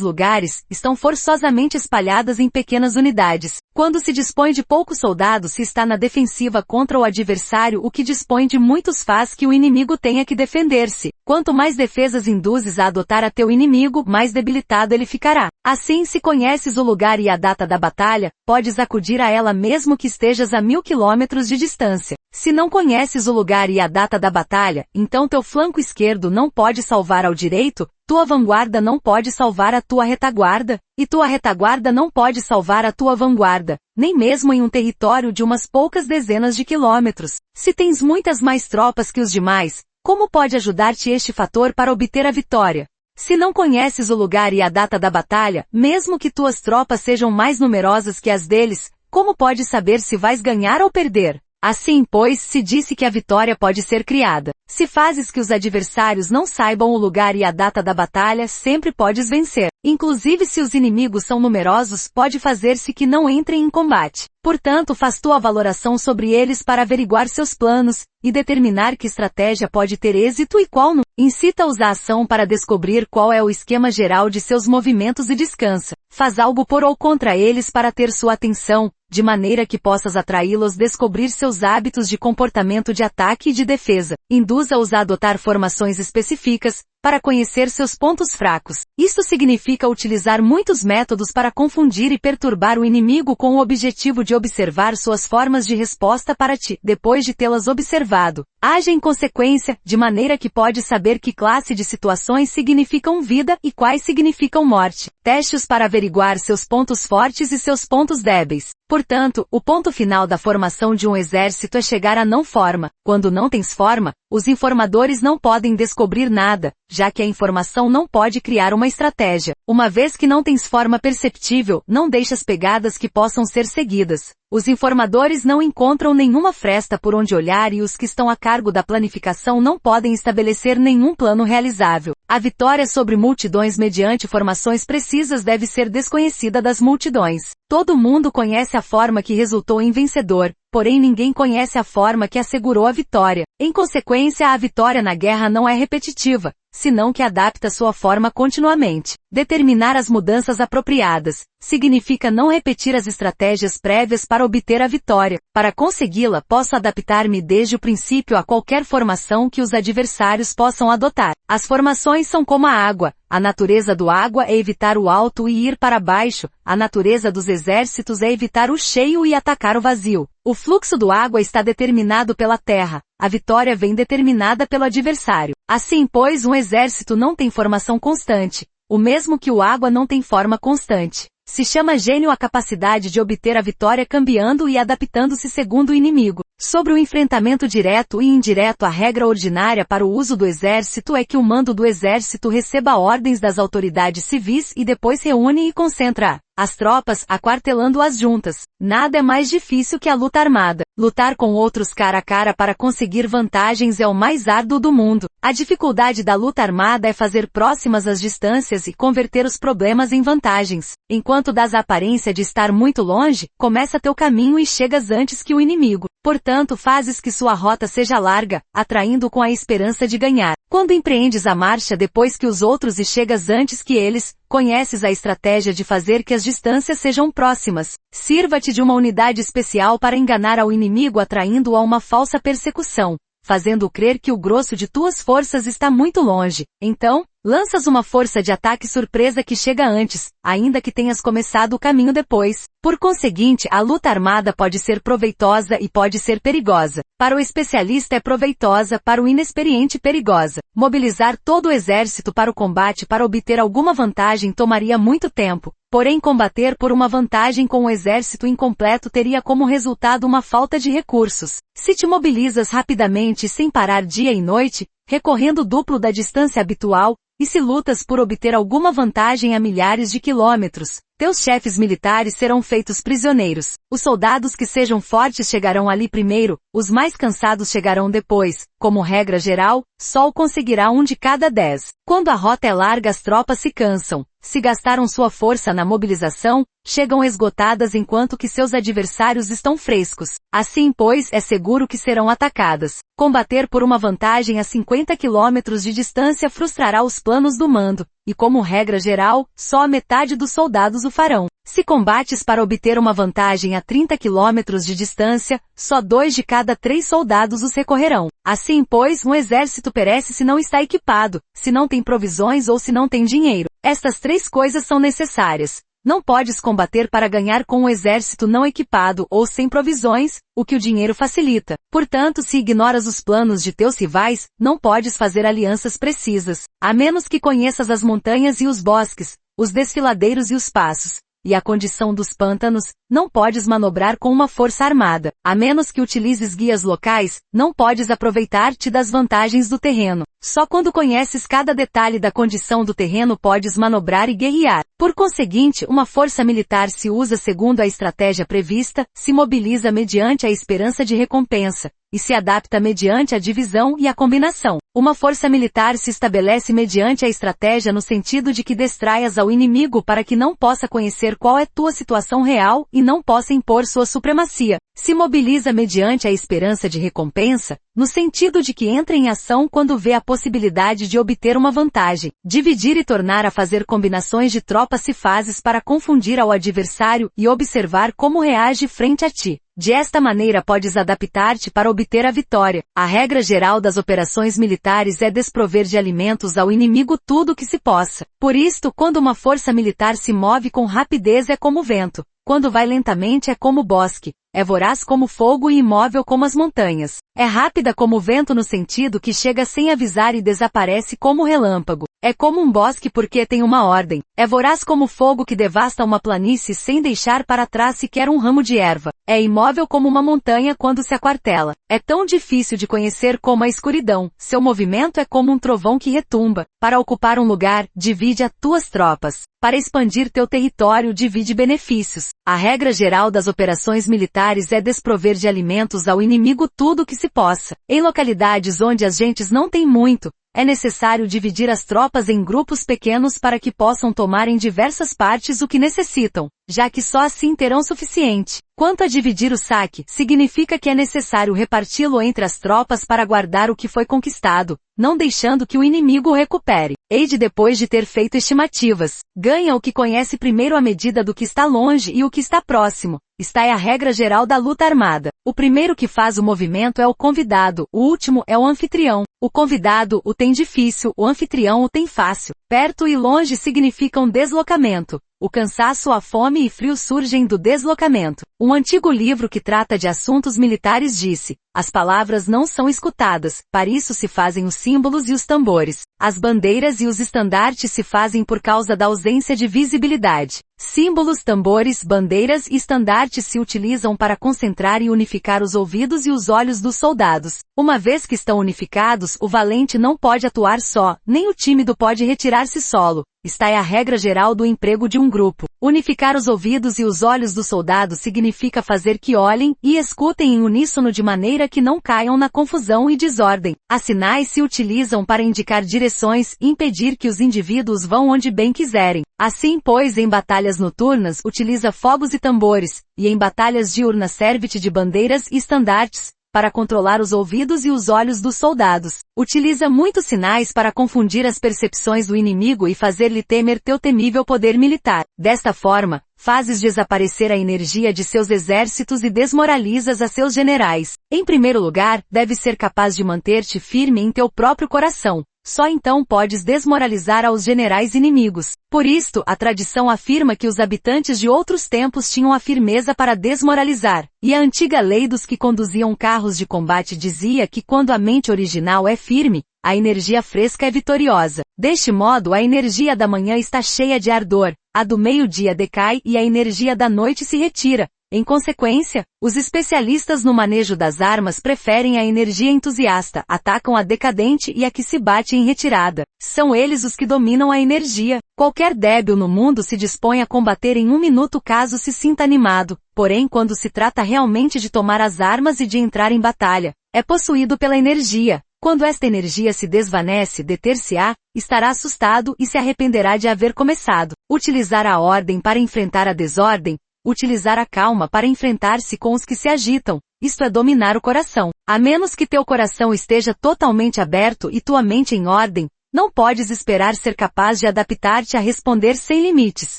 lugares, estão forçosamente espalhadas em pequenas unidades. Quando se dispõe de poucos soldados, se está na defensiva contra o adversário, o que dispõe de muitos faz que o inimigo tenha que defender-se. Quanto mais defesas induzes a adotar a teu inimigo, mais debilitado ele ficará. Assim, se conheces o lugar e a data da batalha, podes acudir a ela mesmo que estejas a 1000 quilômetros de distância. Se não conheces o lugar e a data da batalha, então teu flanco esquerdo não pode salvar ao direito, tua vanguarda não pode salvar a tua retaguarda, e tua retaguarda não pode salvar a tua vanguarda, nem mesmo em um território de umas poucas dezenas de quilômetros. Se tens muitas mais tropas que os demais, como pode ajudar-te este fator para obter a vitória? Se não conheces o lugar e a data da batalha, mesmo que tuas tropas sejam mais numerosas que as deles, como podes saber se vais ganhar ou perder? Assim, pois, se disse que a vitória pode ser criada. Se fazes que os adversários não saibam o lugar e a data da batalha, sempre podes vencer. Inclusive se os inimigos são numerosos, pode fazer-se que não entrem em combate. Portanto, faz tua valoração sobre eles para averiguar seus planos, e determinar que estratégia pode ter êxito e qual não. Incita-os à ação para descobrir qual é o esquema geral de seus movimentos e descansa. Faz algo por ou contra eles para ter sua atenção, de maneira que possas atraí-los descobrir seus hábitos de comportamento de ataque e de defesa. Induza-os a adotar formações específicas, para conhecer seus pontos fracos. Isso significa utilizar muitos métodos para confundir e perturbar o inimigo com o objetivo de observar suas formas de resposta para ti. Depois de tê-las observado, age em consequência, de maneira que pode saber que classe de situações significam vida e quais significam morte. Teste-os para averiguar seus pontos fortes e seus pontos débeis. Portanto, o ponto final da formação de um exército é chegar à não forma. Quando não tens forma, os informadores não podem descobrir nada, já que a informação não pode criar uma estratégia. Uma vez que não tens forma perceptível, não deixas pegadas que possam ser seguidas. Os informadores não encontram nenhuma fresta por onde olhar e os que estão a cargo da planificação não podem estabelecer nenhum plano realizável. A vitória sobre multidões mediante formações precisas deve ser desconhecida das multidões. Todo mundo conhece a forma que resultou em vencedor, porém ninguém conhece a forma que assegurou a vitória. Em consequência, a vitória na guerra não é repetitiva, senão que adapta sua forma continuamente. Determinar as mudanças apropriadas significa não repetir as estratégias prévias para obter a vitória. Para consegui-la, posso adaptar-me desde o princípio a qualquer formação que os adversários possam adotar. As formações são como a água. A natureza do água é evitar o alto e ir para baixo. A natureza dos exércitos é evitar o cheio e atacar o vazio. O fluxo do água está determinado pela terra. A vitória vem determinada pelo adversário. Assim, pois, um exército não tem formação constante, o mesmo que o água não tem forma constante. Se chama gênio a capacidade de obter a vitória cambiando e adaptando-se segundo o inimigo. Sobre o enfrentamento direto e indireto, a regra ordinária para o uso do exército é que o mando do exército receba ordens das autoridades civis e depois reúne e concentra as tropas, aquartelando-as juntas. Nada é mais difícil que a luta armada. Lutar com outros cara a cara para conseguir vantagens é o mais árduo do mundo. A dificuldade da luta armada é fazer próximas as distâncias e converter os problemas em vantagens. Enquanto dás a aparência de estar muito longe, começa teu caminho e chegas antes que o inimigo. Portanto, fazes que sua rota seja larga, atraindo com a esperança de ganhar. Quando empreendes a marcha depois que os outros e chegas antes que eles, conheces a estratégia de fazer que as distâncias sejam próximas. Sirva-te de uma unidade especial para enganar ao inimigo atraindo-o a uma falsa persecução, fazendo-o crer que o grosso de tuas forças está muito longe. Então, lanças uma força de ataque surpresa que chega antes, ainda que tenhas começado o caminho depois. Por conseguinte, a luta armada pode ser proveitosa e pode ser perigosa. Para o especialista é proveitosa, para o inexperiente perigosa. Mobilizar todo o exército para o combate para obter alguma vantagem tomaria muito tempo. Porém, combater por uma vantagem com o exército incompleto teria como resultado uma falta de recursos. Se te mobilizas rapidamente sem parar dia e noite, recorrendo o duplo da distância habitual, e se lutas por obter alguma vantagem a milhares de quilômetros, teus chefes militares serão feitos prisioneiros. Os soldados que sejam fortes chegarão ali primeiro, os mais cansados chegarão depois. Como regra geral, só o conseguirá 1 de cada 10. Quando a rota é larga, as tropas se cansam. Se gastaram sua força na mobilização, chegam esgotadas enquanto que seus adversários estão frescos. Assim, pois, é seguro que serão atacadas. Combater por uma vantagem a 50 quilômetros de distância frustrará os planos do mando, e como regra geral, só a metade dos soldados o farão. Se combates para obter uma vantagem a 30 quilômetros de distância, só 2 de cada 3 soldados os recorrerão. Assim, pois, um exército perece se não está equipado, se não tem provisões ou se não tem dinheiro. Estas 3 coisas são necessárias: Não podes combater para ganhar com um exército não equipado ou sem provisões, o que o dinheiro facilita. Portanto, se ignoras os planos de teus rivais, não podes fazer alianças precisas, a menos que conheças as montanhas e os bosques, os desfiladeiros e os passos, e a condição dos pântanos. Não podes manobrar com uma força armada, a menos que utilizes guias locais. Não podes aproveitar-te das vantagens do terreno. Só quando conheces cada detalhe da condição do terreno podes manobrar e guerrear. Por conseguinte, uma força militar se usa segundo a estratégia prevista, se mobiliza mediante a esperança de recompensa, e se adapta mediante a divisão e a combinação. Uma força militar se estabelece mediante a estratégia no sentido de que distraias ao inimigo para que não possa conhecer qual é tua situação real e não possa impor sua supremacia. Se mobiliza mediante a esperança de recompensa, no sentido de que entra em ação quando vê a possibilidade de obter uma vantagem. Dividir e tornar a fazer combinações de tropas e fases para confundir ao adversário e observar como reage frente a ti. De esta maneira podes adaptar-te para obter a vitória. A regra geral das operações militares é desprover de alimentos ao inimigo tudo o que se possa. Por isto, quando uma força militar se move com rapidez é como o vento. Quando vai lentamente é como o bosque. É voraz como o fogo e imóvel como as montanhas. É rápida como o vento no sentido que chega sem avisar e desaparece como o relâmpago. É como um bosque porque tem uma ordem. É voraz como o fogo que devasta uma planície sem deixar para trás sequer um ramo de erva. É imóvel como uma montanha quando se aquartela. É tão difícil de conhecer como a escuridão. Seu movimento é como um trovão que retumba. Para ocupar um lugar, divide as tuas tropas. Para expandir teu território, divide benefícios. A regra geral das operações militares é desprover de alimentos ao inimigo tudo o que se possa. Em localidades onde as gentes não têm muito, é necessário dividir as tropas em grupos pequenos para que possam tomar em diversas partes o que necessitam, já que só assim terão suficiente. Quanto a dividir o saque, significa que é necessário reparti-lo entre as tropas para guardar o que foi conquistado, não deixando que o inimigo o recupere. Eide depois de ter feito estimativas. Ganha o que conhece primeiro à medida do que está longe e o que está próximo. Esta é a regra geral da luta armada. O primeiro que faz o movimento é o convidado, o último é o anfitrião. O convidado o tem difícil, o anfitrião o tem fácil. Perto e longe significam deslocamento. O cansaço, a fome e frio surgem do deslocamento. Um antigo livro que trata de assuntos militares disse: as palavras não são escutadas, para isso se fazem os símbolos e os tambores. As bandeiras e os estandartes se fazem por causa da ausência de visibilidade. Símbolos, tambores, bandeiras e estandartes se utilizam para concentrar e unificar os ouvidos e os olhos dos soldados. Uma vez que estão unificados, o valente não pode atuar só, nem o tímido pode retirar-se solo. Esta é a regra geral do emprego de um grupo. Unificar os ouvidos e os olhos do soldado significa fazer que olhem e escutem em uníssono de maneira que não caiam na confusão e desordem. As sinais se utilizam para indicar direções e impedir que os indivíduos vão onde bem quiserem. Assim, pois, em batalhas noturnas, utiliza fogos e tambores, e em batalhas diurnas serve-te de bandeiras e estandartes, para controlar os ouvidos e os olhos dos soldados. Utiliza muitos sinais para confundir as percepções do inimigo e fazer-lhe temer teu temível poder militar. Desta forma, fazes desaparecer a energia de seus exércitos e desmoralizas a seus generais. Em primeiro lugar, deves ser capaz de manter-te firme em teu próprio coração. Só então podes desmoralizar aos generais inimigos. Por isto, a tradição afirma que os habitantes de outros tempos tinham a firmeza para desmoralizar, e a antiga lei dos que conduziam carros de combate dizia que quando a mente original é firme, a energia fresca é vitoriosa. Deste modo, a energia da manhã está cheia de ardor, a do meio-dia decai e a energia da noite se retira. Em consequência, os especialistas no manejo das armas preferem a energia entusiasta, atacam a decadente e a que se bate em retirada. São eles os que dominam a energia. Qualquer débil no mundo se dispõe a combater em um minuto caso se sinta animado, porém quando se trata realmente de tomar as armas e de entrar em batalha, é possuído pela energia. Quando esta energia se desvanece, deter-se-á, estará assustado e se arrependerá de haver começado. Utilizar a ordem para enfrentar a desordem, utilizar a calma para enfrentar-se com os que se agitam, isto é dominar o coração. A menos que teu coração esteja totalmente aberto e tua mente em ordem, não podes esperar ser capaz de adaptar-te a responder sem limites,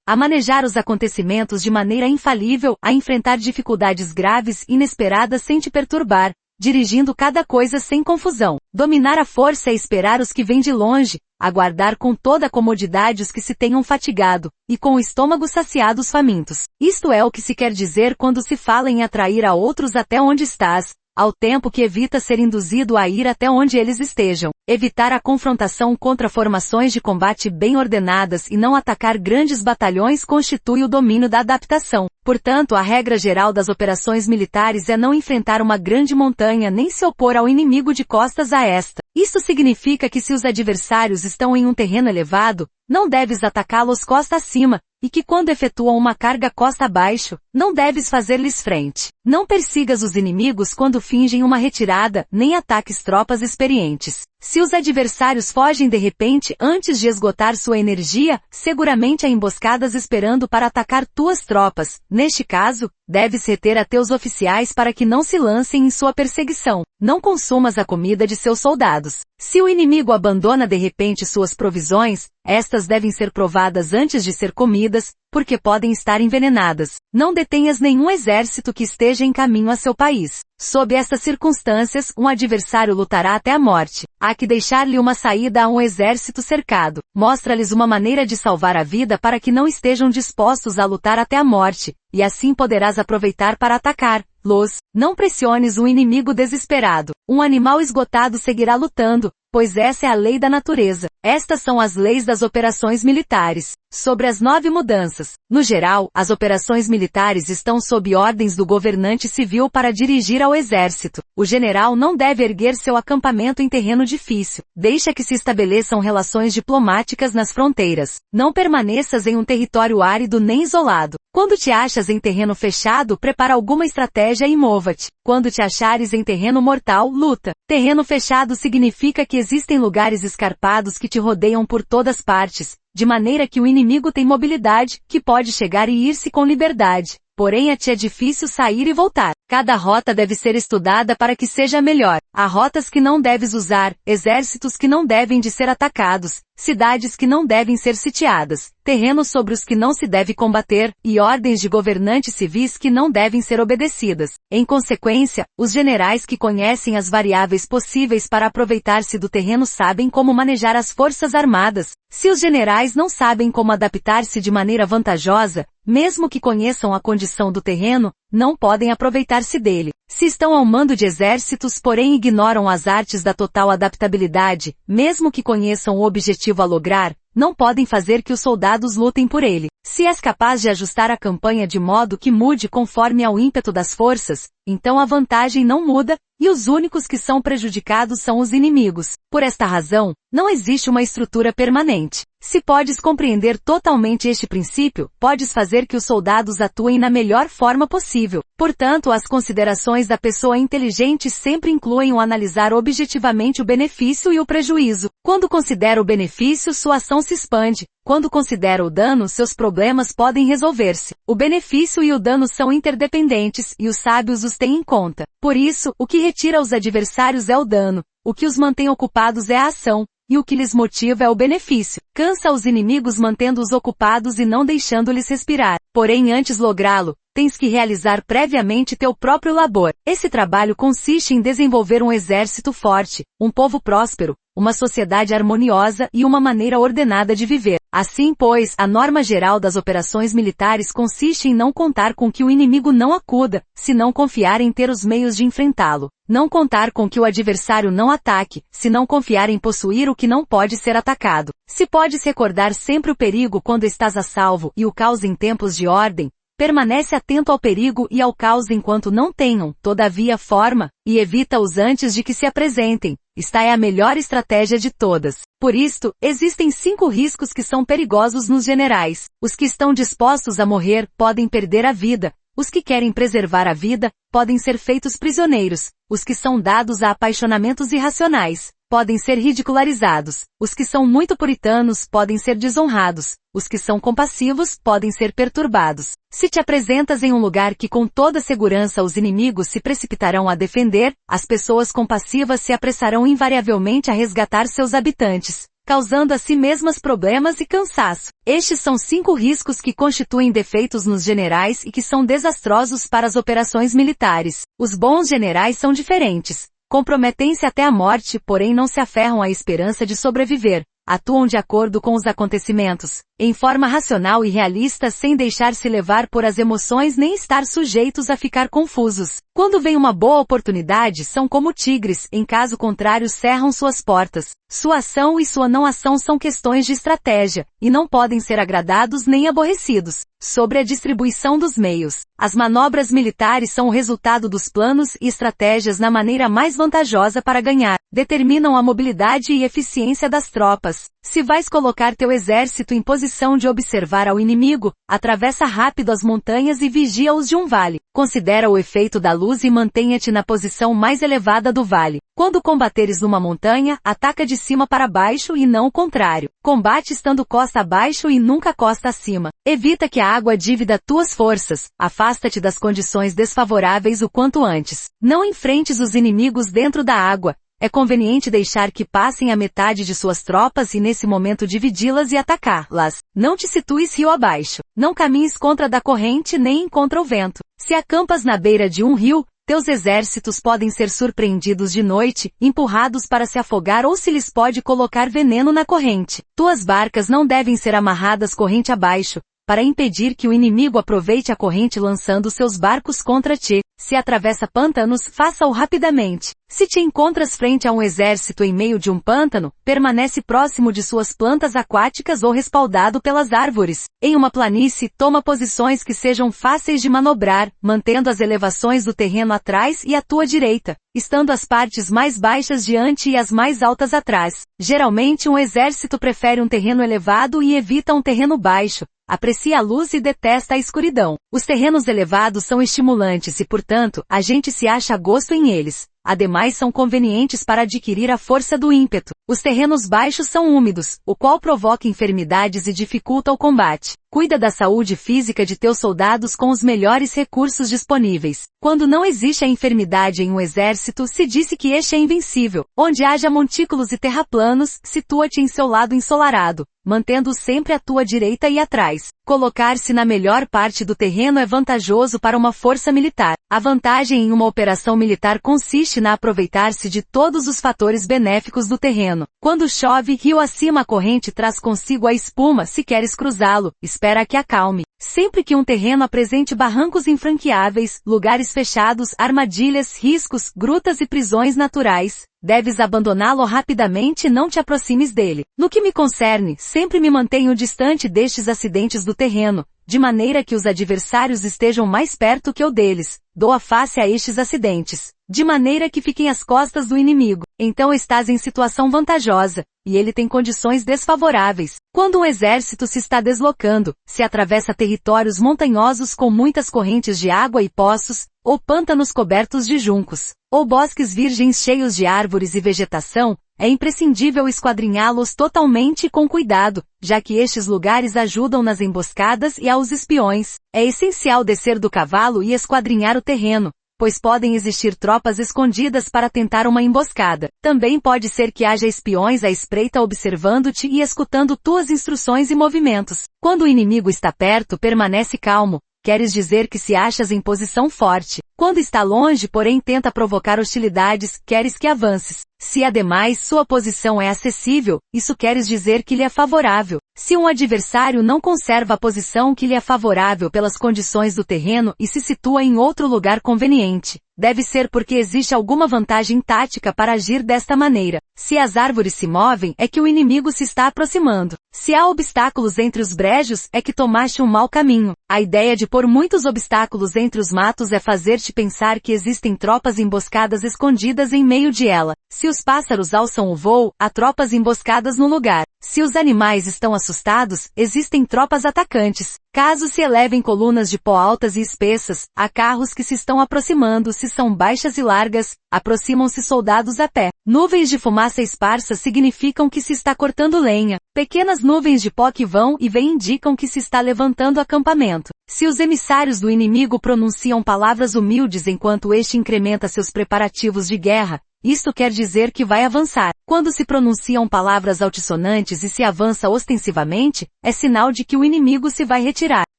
a manejar os acontecimentos de maneira infalível, a enfrentar dificuldades graves e inesperadas sem te perturbar, dirigindo cada coisa sem confusão. Dominar a força é esperar os que vêm de longe, aguardar com toda a comodidade os que se tenham fatigado, e com o estômago saciado os famintos. Isto é o que se quer dizer quando se fala em atrair a outros até onde estás, ao tempo que evita ser induzido a ir até onde eles estejam. Evitar a confrontação contra formações de combate bem ordenadas e não atacar grandes batalhões constitui o domínio da adaptação. Portanto, a regra geral das operações militares é não enfrentar uma grande montanha nem se opor ao inimigo de costas a esta. Isso significa que se os adversários estão em um terreno elevado, não deves atacá-los costa acima, e que quando efetuam uma carga costa abaixo, não deves fazer-lhes frente. Não persigas os inimigos quando fingem uma retirada, nem ataques tropas experientes. Se os adversários fogem de repente antes de esgotar sua energia, seguramente há emboscadas esperando para atacar tuas tropas. Neste caso, deves reter a teus oficiais para que não se lancem em sua perseguição. Não consumas a comida de seus soldados. Se o inimigo abandona de repente suas provisões, estas devem ser provadas antes de ser comidas, porque podem estar envenenadas. Não detenhas nenhum exército que esteja em caminho a seu país. Sob estas circunstâncias, um adversário lutará até a morte. Há que deixar-lhe uma saída a um exército cercado. Mostra-lhes uma maneira de salvar a vida para que não estejam dispostos a lutar até a morte, e assim poderás aproveitar para atacar-los. Não pressiones um inimigo desesperado. Um animal esgotado seguirá lutando, pois essa é a lei da natureza. Estas são as leis das operações militares. Sobre as 9 mudanças. No geral, as operações militares estão sob ordens do governante civil para dirigir ao exército. O general não deve erguer seu acampamento em terreno difícil. Deixa que se estabeleçam relações diplomáticas nas fronteiras. Não permaneças em um território árido nem isolado. Quando te achas em terreno fechado, prepara alguma estratégia e mova-te. Quando te achares em terreno mortal, luta. Terreno fechado significa que existem lugares escarpados que te rodeiam por todas partes, de maneira que o inimigo tem mobilidade, que pode chegar e ir-se com liberdade. Porém a ti é difícil sair e voltar. Cada rota deve ser estudada para que seja melhor. Há rotas que não deves usar, exércitos que não devem de ser atacados, cidades que não devem ser sitiadas, terrenos sobre os que não se deve combater, e ordens de governantes civis que não devem ser obedecidas. Em consequência, os generais que conhecem as variáveis possíveis para aproveitar-se do terreno sabem como manejar as forças armadas. Se os generais não sabem como adaptar-se de maneira vantajosa, mesmo que conheçam a condição do terreno, não podem aproveitar-se dele. Se estão ao mando de exércitos, porém ignoram as artes da total adaptabilidade, mesmo que conheçam o objetivo a lograr, não podem fazer que os soldados lutem por ele. Se és capaz de ajustar a campanha de modo que mude conforme ao ímpeto das forças, então a vantagem não muda, e os únicos que são prejudicados são os inimigos. Por esta razão, não existe uma estrutura permanente. Se podes compreender totalmente este princípio, podes fazer que os soldados atuem na melhor forma possível. Portanto, as considerações da pessoa inteligente sempre incluem o analisar objetivamente o benefício e o prejuízo. Quando considera o benefício, sua ação se expande. Quando considera o dano, seus problemas podem resolver-se. O benefício e o dano são interdependentes, e os sábios os têm em conta. Por isso, o que retira os adversários é o dano, o que os mantém ocupados é a ação, e o que lhes motiva é o benefício. Cansa os inimigos mantendo-os ocupados e não deixando-lhes respirar. Porém, antes lográ-lo, tens que realizar previamente teu próprio labor. Esse trabalho consiste em desenvolver um exército forte, um povo próspero, uma sociedade harmoniosa e uma maneira ordenada de viver. Assim, pois, a norma geral das operações militares consiste em não contar com que o inimigo não acuda, senão confiar em ter os meios de enfrentá-lo. Não contar com que o adversário não ataque, senão confiar em possuir o que não pode ser atacado. Se podes recordar sempre o perigo quando estás a salvo e o caos em tempos de ordem, permanece atento ao perigo e ao caos enquanto não tenham, todavia, forma, e evita-os antes de que se apresentem. Esta é a melhor estratégia de todas. Por isto, existem 5 riscos que são perigosos nos generais. Os que estão dispostos a morrer podem perder a vida. Os que querem preservar a vida podem ser feitos prisioneiros. Os que são dados a apaixonamentos irracionais podem ser ridicularizados. Os que são muito puritanos podem ser desonrados. Os que são compassivos podem ser perturbados. Se te apresentas em um lugar que com toda segurança os inimigos se precipitarão a defender, as pessoas compassivas se apressarão invariavelmente a resgatar seus habitantes. causando a si mesmas problemas e cansaço. Estes são 5 riscos que constituem defeitos nos generais e que são desastrosos para as operações militares. Os bons generais são diferentes. Comprometem-se até a morte, porém não se aferram à esperança de sobreviver. Atuam de acordo com os acontecimentos, em forma racional e realista sem deixar-se levar por as emoções nem estar sujeitos a ficar confusos. Quando vem uma boa oportunidade, são como tigres, em caso contrário cerram suas portas. Sua ação e sua não ação são questões de estratégia, e não podem ser agradados nem aborrecidos. Sobre a distribuição dos meios. As manobras militares são o resultado dos planos e estratégias na maneira mais vantajosa para ganhar. Determinam a mobilidade e eficiência das tropas. Se vais colocar teu exército em posição de observar ao inimigo, atravessa rápido as montanhas e vigia-os de um vale. Considera o efeito da luz e mantenha-te na posição mais elevada do vale. Quando combateres numa montanha, ataca de cima para baixo e não o contrário. Combate estando costa abaixo e nunca costa acima. Evita que a água dívida tuas forças. Afasta-te das condições desfavoráveis o quanto antes. Não enfrentes os inimigos dentro da água. É conveniente deixar que passem a metade de suas tropas e nesse momento dividi-las e atacá-las. Não te situes rio abaixo. Não caminhes contra da corrente nem contra o vento. Se acampas na beira de um rio, teus exércitos podem ser surpreendidos de noite, empurrados para se afogar ou se lhes pode colocar veneno na corrente. Tuas barcas não devem ser amarradas corrente abaixo, para impedir que o inimigo aproveite a corrente lançando seus barcos contra ti. Se atravessa pântanos, faça-o rapidamente. Se te encontras frente a um exército em meio de um pântano, permanece próximo de suas plantas aquáticas ou respaldado pelas árvores. Em uma planície, toma posições que sejam fáceis de manobrar, mantendo as elevações do terreno atrás e à tua direita, estando as partes mais baixas diante e as mais altas atrás. Geralmente um exército prefere um terreno elevado e evita um terreno baixo. Aprecia a luz e detesta a escuridão. Os terrenos elevados são estimulantes e, portanto, a gente se acha a gosto em eles. Ademais são convenientes para adquirir a força do ímpeto. Os terrenos baixos são úmidos, o qual provoca enfermidades e dificulta o combate. Cuida da saúde física de teus soldados com os melhores recursos disponíveis. Quando não existe a enfermidade em um exército, se disse que este é invencível. Onde haja montículos e terraplanos, situa-te em seu lado ensolarado, mantendo-o sempre à tua direita e atrás. Colocar-se na melhor parte do terreno é vantajoso para uma força militar. A vantagem em uma operação militar consiste na aproveitar-se de todos os fatores benéficos do terreno. Quando chove, rio acima a corrente traz consigo a espuma se queres cruzá-lo, espera que acalme. Sempre que um terreno apresente barrancos infranqueáveis, lugares fechados, armadilhas, riscos, grutas e prisões naturais, deves abandoná-lo rapidamente e não te aproximes dele. No que me concerne, sempre me mantenho distante destes acidentes do terreno, de maneira que os adversários estejam mais perto que eu deles. Dou a face a estes acidentes, de maneira que fiquem às costas do inimigo. Então estás em situação vantajosa, e ele tem condições desfavoráveis. Quando um exército se está deslocando, se atravessa territórios montanhosos com muitas correntes de água e poços, ou pântanos cobertos de juncos, ou bosques virgens cheios de árvores e vegetação, é imprescindível esquadrinhá-los totalmente e com cuidado, já que estes lugares ajudam nas emboscadas e aos espiões. É essencial descer do cavalo e esquadrinhar o terreno, pois podem existir tropas escondidas para tentar uma emboscada. Também pode ser que haja espiões à espreita observando-te e escutando tuas instruções e movimentos. Quando o inimigo está perto, permanece calmo. Queres dizer que se achas em posição forte. Quando está longe, porém tenta provocar hostilidades, queres que avances. Se ademais sua posição é acessível, isso queres dizer que lhe é favorável. Se um adversário não conserva a posição que lhe é favorável pelas condições do terreno e se situa em outro lugar conveniente, deve ser porque existe alguma vantagem tática para agir desta maneira. Se as árvores se movem, é que o inimigo se está aproximando. Se há obstáculos entre os brejos, é que tomaste um mau caminho. A ideia de pôr muitos obstáculos entre os matos é fazer-te pensar que existem tropas emboscadas escondidas em meio de ela. Se os pássaros alçam o voo, há tropas emboscadas no lugar. Se os animais estão assustados, existem tropas atacantes. Caso se elevem colunas de pó altas e espessas, há carros que se estão aproximando. Se são baixas e largas, aproximam-se soldados a pé. Nuvens de fumaça esparsa significam que se está cortando lenha. Pequenas nuvens de pó que vão e vêm indicam que se está levantando acampamento. Se os emissários do inimigo pronunciam palavras humildes enquanto este incrementa seus preparativos de guerra, isto quer dizer que vai avançar. Quando se pronunciam palavras altissonantes e se avança ostensivamente, é sinal de que o inimigo se vai retirar.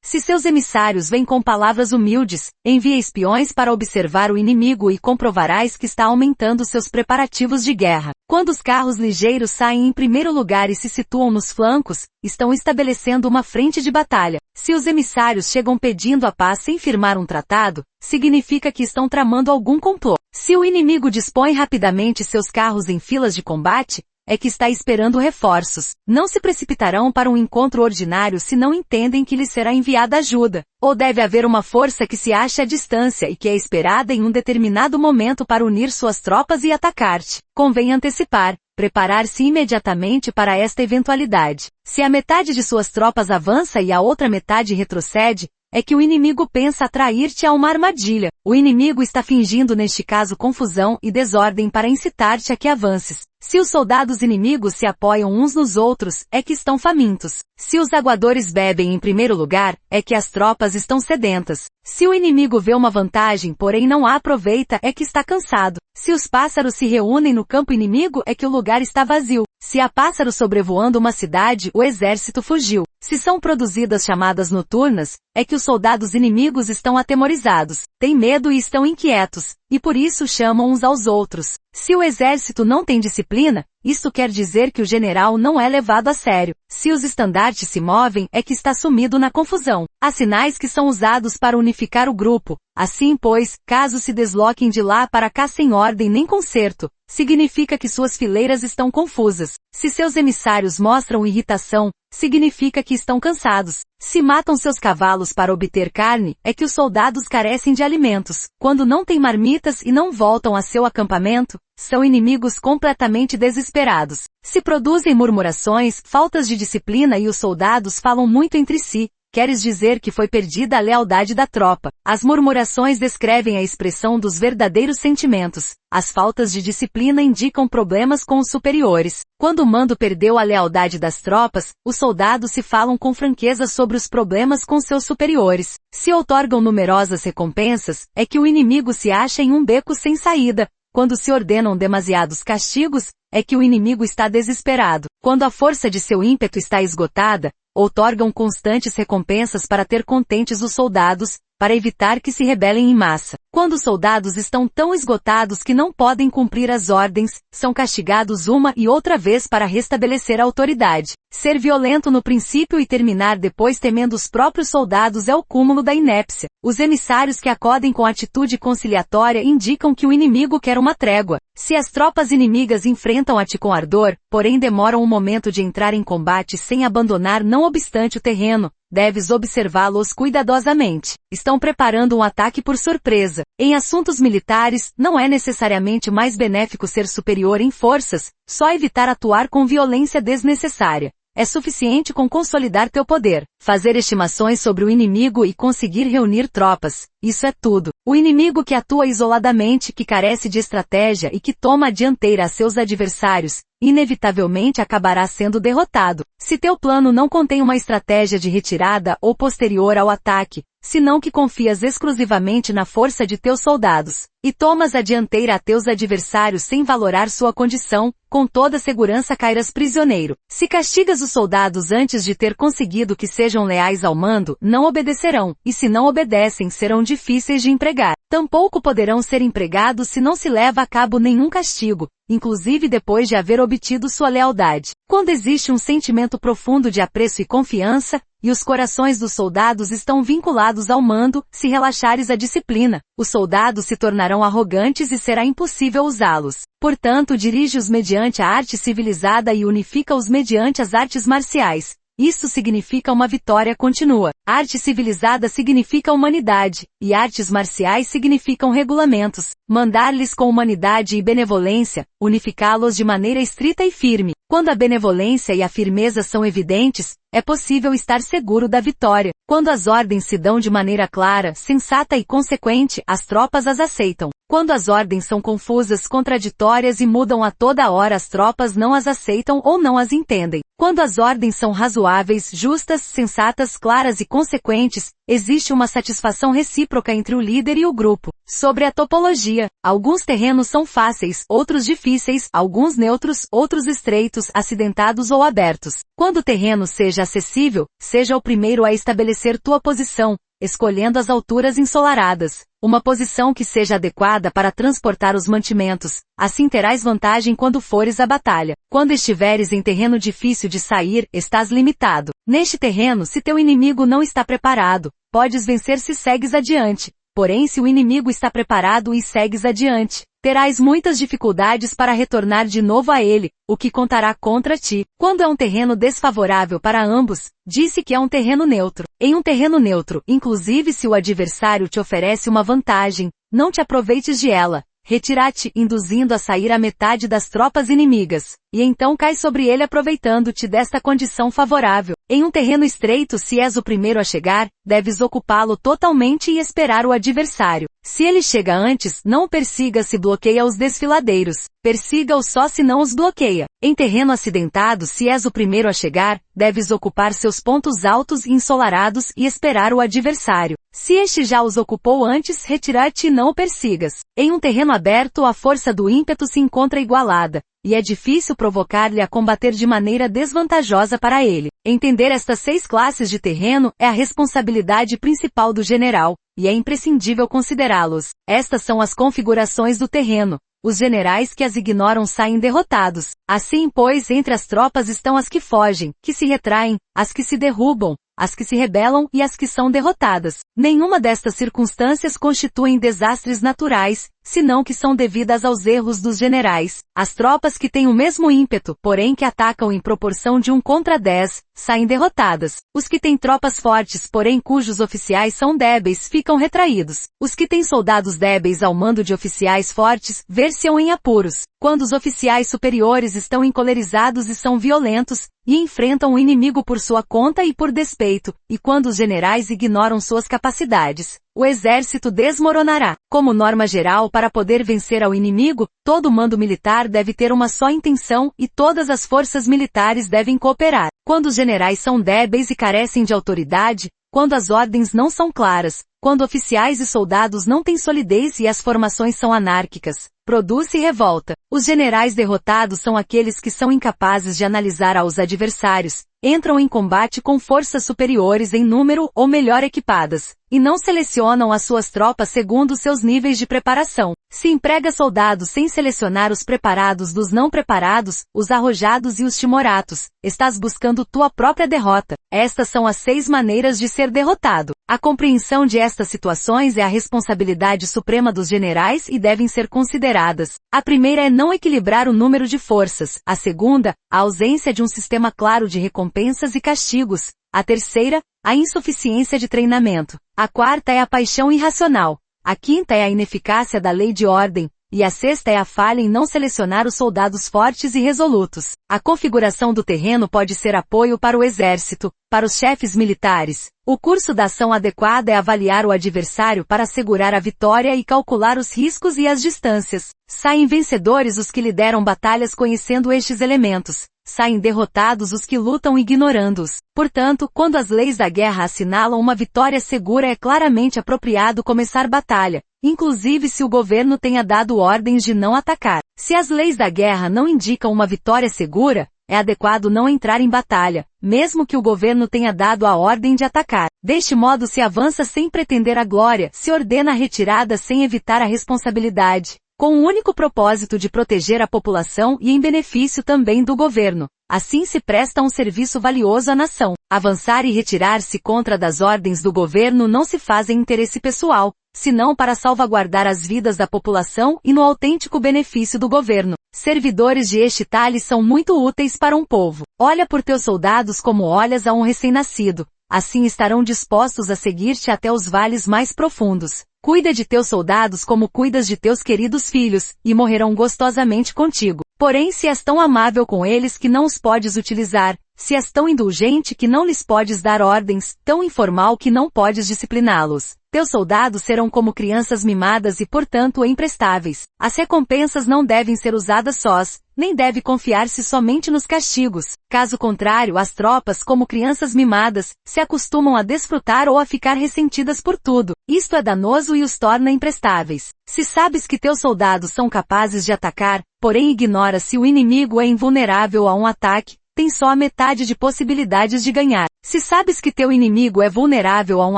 Se seus emissários vêm com palavras humildes, envia espiões para observar o inimigo e comprovarás que está aumentando seus preparativos de guerra. Quando os carros ligeiros saem em primeiro lugar e se situam nos flancos, estão estabelecendo uma frente de batalha. Se os emissários chegam pedindo a paz sem firmar um tratado, significa que estão tramando algum complô. Se o inimigo dispõe rapidamente seus carros em filas de combate, é que está esperando reforços. Não se precipitarão para um encontro ordinário se não entendem que lhes será enviada ajuda. Ou deve haver uma força que se acha à distância e que é esperada em um determinado momento para unir suas tropas e atacar-te. Convém antecipar, preparar-se imediatamente para esta eventualidade. Se a metade de suas tropas avança e a outra metade retrocede, é que o inimigo pensa atrair-te a uma armadilha. O inimigo está fingindo neste caso confusão e desordem para incitar-te a que avances. Se os soldados inimigos se apoiam uns nos outros, é que estão famintos. Se os aguadores bebem em primeiro lugar, é que as tropas estão sedentas. Se o inimigo vê uma vantagem, porém não a aproveita, é que está cansado. Se os pássaros se reúnem no campo inimigo, é que o lugar está vazio. Se há pássaros sobrevoando uma cidade, o exército fugiu. Se são produzidas chamadas noturnas, é que os soldados inimigos estão atemorizados, têm medo e estão inquietos, e por isso chamam uns aos outros. Se o exército não tem disciplina, isto quer dizer que o general não é levado a sério. Se os estandartes se movem, é que está sumido na confusão. Há sinais que são usados para unificar o grupo. Assim, pois, caso se desloquem de lá para cá sem ordem nem conserto, significa que suas fileiras estão confusas. Se seus emissários mostram irritação, significa que estão cansados. Se matam seus cavalos para obter carne, é que os soldados carecem de alimentos. Quando não têm marmitas e não voltam a seu acampamento, são inimigos completamente desesperados. Se produzem murmurações, faltas de disciplina e os soldados falam muito entre si, queres dizer que foi perdida a lealdade da tropa. As murmurações descrevem a expressão dos verdadeiros sentimentos. As faltas de disciplina indicam problemas com os superiores. Quando o mando perdeu a lealdade das tropas, os soldados se falam com franqueza sobre os problemas com seus superiores. Se outorgam numerosas recompensas, é que o inimigo se acha em um beco sem saída. Quando se ordenam demasiados castigos, é que o inimigo está desesperado. Quando a força de seu ímpeto está esgotada, outorgam constantes recompensas para ter contentes os soldados, para evitar que se rebelem em massa. Quando os soldados estão tão esgotados que não podem cumprir as ordens, são castigados uma e outra vez para restabelecer a autoridade. Ser violento no princípio e terminar depois temendo os próprios soldados é o cúmulo da inépcia. Os emissários que acodem com atitude conciliatória indicam que o inimigo quer uma trégua. Se as tropas inimigas enfrentam-te com ardor, porém demoram um momento de entrar em combate sem abandonar não obstante o terreno, deves observá-los cuidadosamente. Estão preparando um ataque por surpresa. Em assuntos militares, não é necessariamente mais benéfico ser superior em forças, só evitar atuar com violência desnecessária. É suficiente com consolidar teu poder, fazer estimações sobre o inimigo e conseguir reunir tropas. Isso é tudo. O inimigo que atua isoladamente, que carece de estratégia e que toma a dianteira a seus adversários, inevitavelmente acabará sendo derrotado. Se teu plano não contém uma estratégia de retirada ou posterior ao ataque, senão que confias exclusivamente na força de teus soldados, e tomas a dianteira a teus adversários sem valorar sua condição, com toda segurança cairás prisioneiro. Se castigas os soldados antes de ter conseguido que sejam leais ao mando, não obedecerão, e se não obedecem serão difíceis de empregar. Tampouco poderão ser empregados se não se leva a cabo nenhum castigo, inclusive depois de haver obtido sua lealdade. Quando existe um sentimento profundo de apreço e confiança, e os corações dos soldados estão vinculados ao mando, se relaxares a disciplina, os soldados se tornarão arrogantes e será impossível usá-los. Portanto, dirige-os mediante a arte civilizada e unifica-os mediante as artes marciais. Isso significa uma vitória contínua. Arte civilizada significa humanidade, e artes marciais significam regulamentos. Mandar-lhes com humanidade e benevolência, unificá-los de maneira estrita e firme. Quando a benevolência e a firmeza são evidentes, é possível estar seguro da vitória. Quando as ordens se dão de maneira clara, sensata e consequente, as tropas as aceitam. Quando as ordens são confusas, contraditórias e mudam a toda hora, as tropas não as aceitam ou não as entendem. Quando as ordens são razoáveis, justas, sensatas, claras e consequentes, existe uma satisfação recíproca entre o líder e o grupo. Sobre a topologia, alguns terrenos são fáceis, outros difíceis, alguns neutros, outros estreitos, acidentados ou abertos. Quando o terreno seja acessível, seja o primeiro a estabelecer tua posição, escolhendo as alturas ensolaradas, uma posição que seja adequada para transportar os mantimentos, assim terás vantagem quando fores à batalha. Quando estiveres em terreno difícil de sair, estás limitado. Neste terreno, se teu inimigo não está preparado, podes vencer se segues adiante. Porém, se o inimigo está preparado e segues adiante, terás muitas dificuldades para retornar de novo a ele, o que contará contra ti. Quando é um terreno desfavorável para ambos, disse que é um terreno neutro. Em um terreno neutro, inclusive se o adversário te oferece uma vantagem, não te aproveites de ela. Retira-te, induzindo a sair a metade das tropas inimigas, e então cai sobre ele aproveitando-te desta condição favorável. Em um terreno estreito, se és o primeiro a chegar, deves ocupá-lo totalmente e esperar o adversário. Se ele chega antes, não o persiga se bloqueia os desfiladeiros. Persiga-o só se não os bloqueia. Em terreno acidentado, se és o primeiro a chegar, deves ocupar seus pontos altos e ensolarados e esperar o adversário. Se este já os ocupou antes, retira-te e não o persigas. Em um terreno aberto, a força do ímpeto se encontra igualada, e é difícil provocar-lhe a combater de maneira desvantajosa para ele. Entender estas 6 classes de terreno é a responsabilidade principal do general, e é imprescindível considerá-los. Estas são as configurações do terreno. Os generais que as ignoram saem derrotados. Assim, pois, entre as tropas estão as que fogem, que se retraem, as que se derrubam, as que se rebelam e as que são derrotadas. Nenhuma destas circunstâncias constituem desastres naturais, senão que são devidas aos erros dos generais. As tropas que têm o mesmo ímpeto, porém que atacam em proporção de 1 contra 10, saem derrotadas. Os que têm tropas fortes, porém cujos oficiais são débeis, ficam retraídos. Os que têm soldados débeis ao mando de oficiais fortes, ver-se-ão em apuros. Quando os oficiais superiores estão encolerizados e são violentos, e enfrentam o inimigo por sua conta e por despeito, e quando os generais ignoram suas capacidades, o exército desmoronará. Como norma geral, para poder vencer ao inimigo, todo mando militar deve ter uma só intenção e todas as forças militares devem cooperar. Quando os generais são débeis e carecem de autoridade, quando as ordens não são claras, quando oficiais e soldados não têm solidez e as formações são anárquicas, produz-se revolta. Os generais derrotados são aqueles que são incapazes de analisar aos adversários, entram em combate com forças superiores em número ou melhor equipadas, e não selecionam as suas tropas segundo seus níveis de preparação. Se emprega soldados sem selecionar os preparados dos não preparados, os arrojados e os timoratos, estás buscando tua própria derrota. Estas são as 6 maneiras de ser derrotado. A compreensão de estas situações é a responsabilidade suprema dos generais e devem ser consideradas. A primeira é não equilibrar o número de forças. A segunda, a ausência de um sistema claro de recompensas e castigos. A terceira, a insuficiência de treinamento. A quarta é a paixão irracional. A quinta é a ineficácia da lei de ordem. E a sexta é a falha em não selecionar os soldados fortes e resolutos. A configuração do terreno pode ser apoio para o exército, para os chefes militares. O curso da ação adequada é avaliar o adversário para assegurar a vitória e calcular os riscos e as distâncias. Saem vencedores os que lideram batalhas conhecendo estes elementos. Saem derrotados os que lutam ignorando-os. Portanto, quando as leis da guerra assinalam uma vitória segura, é claramente apropriado começar batalha, inclusive se o governo tenha dado ordens de não atacar. Se as leis da guerra não indicam uma vitória segura, é adequado não entrar em batalha, mesmo que o governo tenha dado a ordem de atacar. Deste modo se avança sem pretender a glória, se ordena a retirada sem evitar a responsabilidade, com o único propósito de proteger a população e em benefício também do governo. Assim se presta um serviço valioso à nação. Avançar e retirar-se contra das ordens do governo não se faz em interesse pessoal, senão para salvaguardar as vidas da população e no autêntico benefício do governo. Servidores de este talhe são muito úteis para um povo. Olha por teus soldados como olhas a um recém-nascido. Assim estarão dispostos a seguir-te até os vales mais profundos. Cuida de teus soldados como cuidas de teus queridos filhos, e morrerão gostosamente contigo. Porém, se és tão amável com eles que não os podes utilizar, se és tão indulgente que não lhes podes dar ordens, tão informal que não podes discipliná-los. Teus soldados serão como crianças mimadas e, portanto, imprestáveis. As recompensas não devem ser usadas sós, nem deve confiar-se somente nos castigos. Caso contrário, as tropas, como crianças mimadas, se acostumam a desfrutar ou a ficar ressentidas por tudo. Isto é danoso e os torna imprestáveis. Se sabes que teus soldados são capazes de atacar, porém ignora se o inimigo é invulnerável a um ataque, tem só a metade de possibilidades de ganhar. Se sabes que teu inimigo é vulnerável a um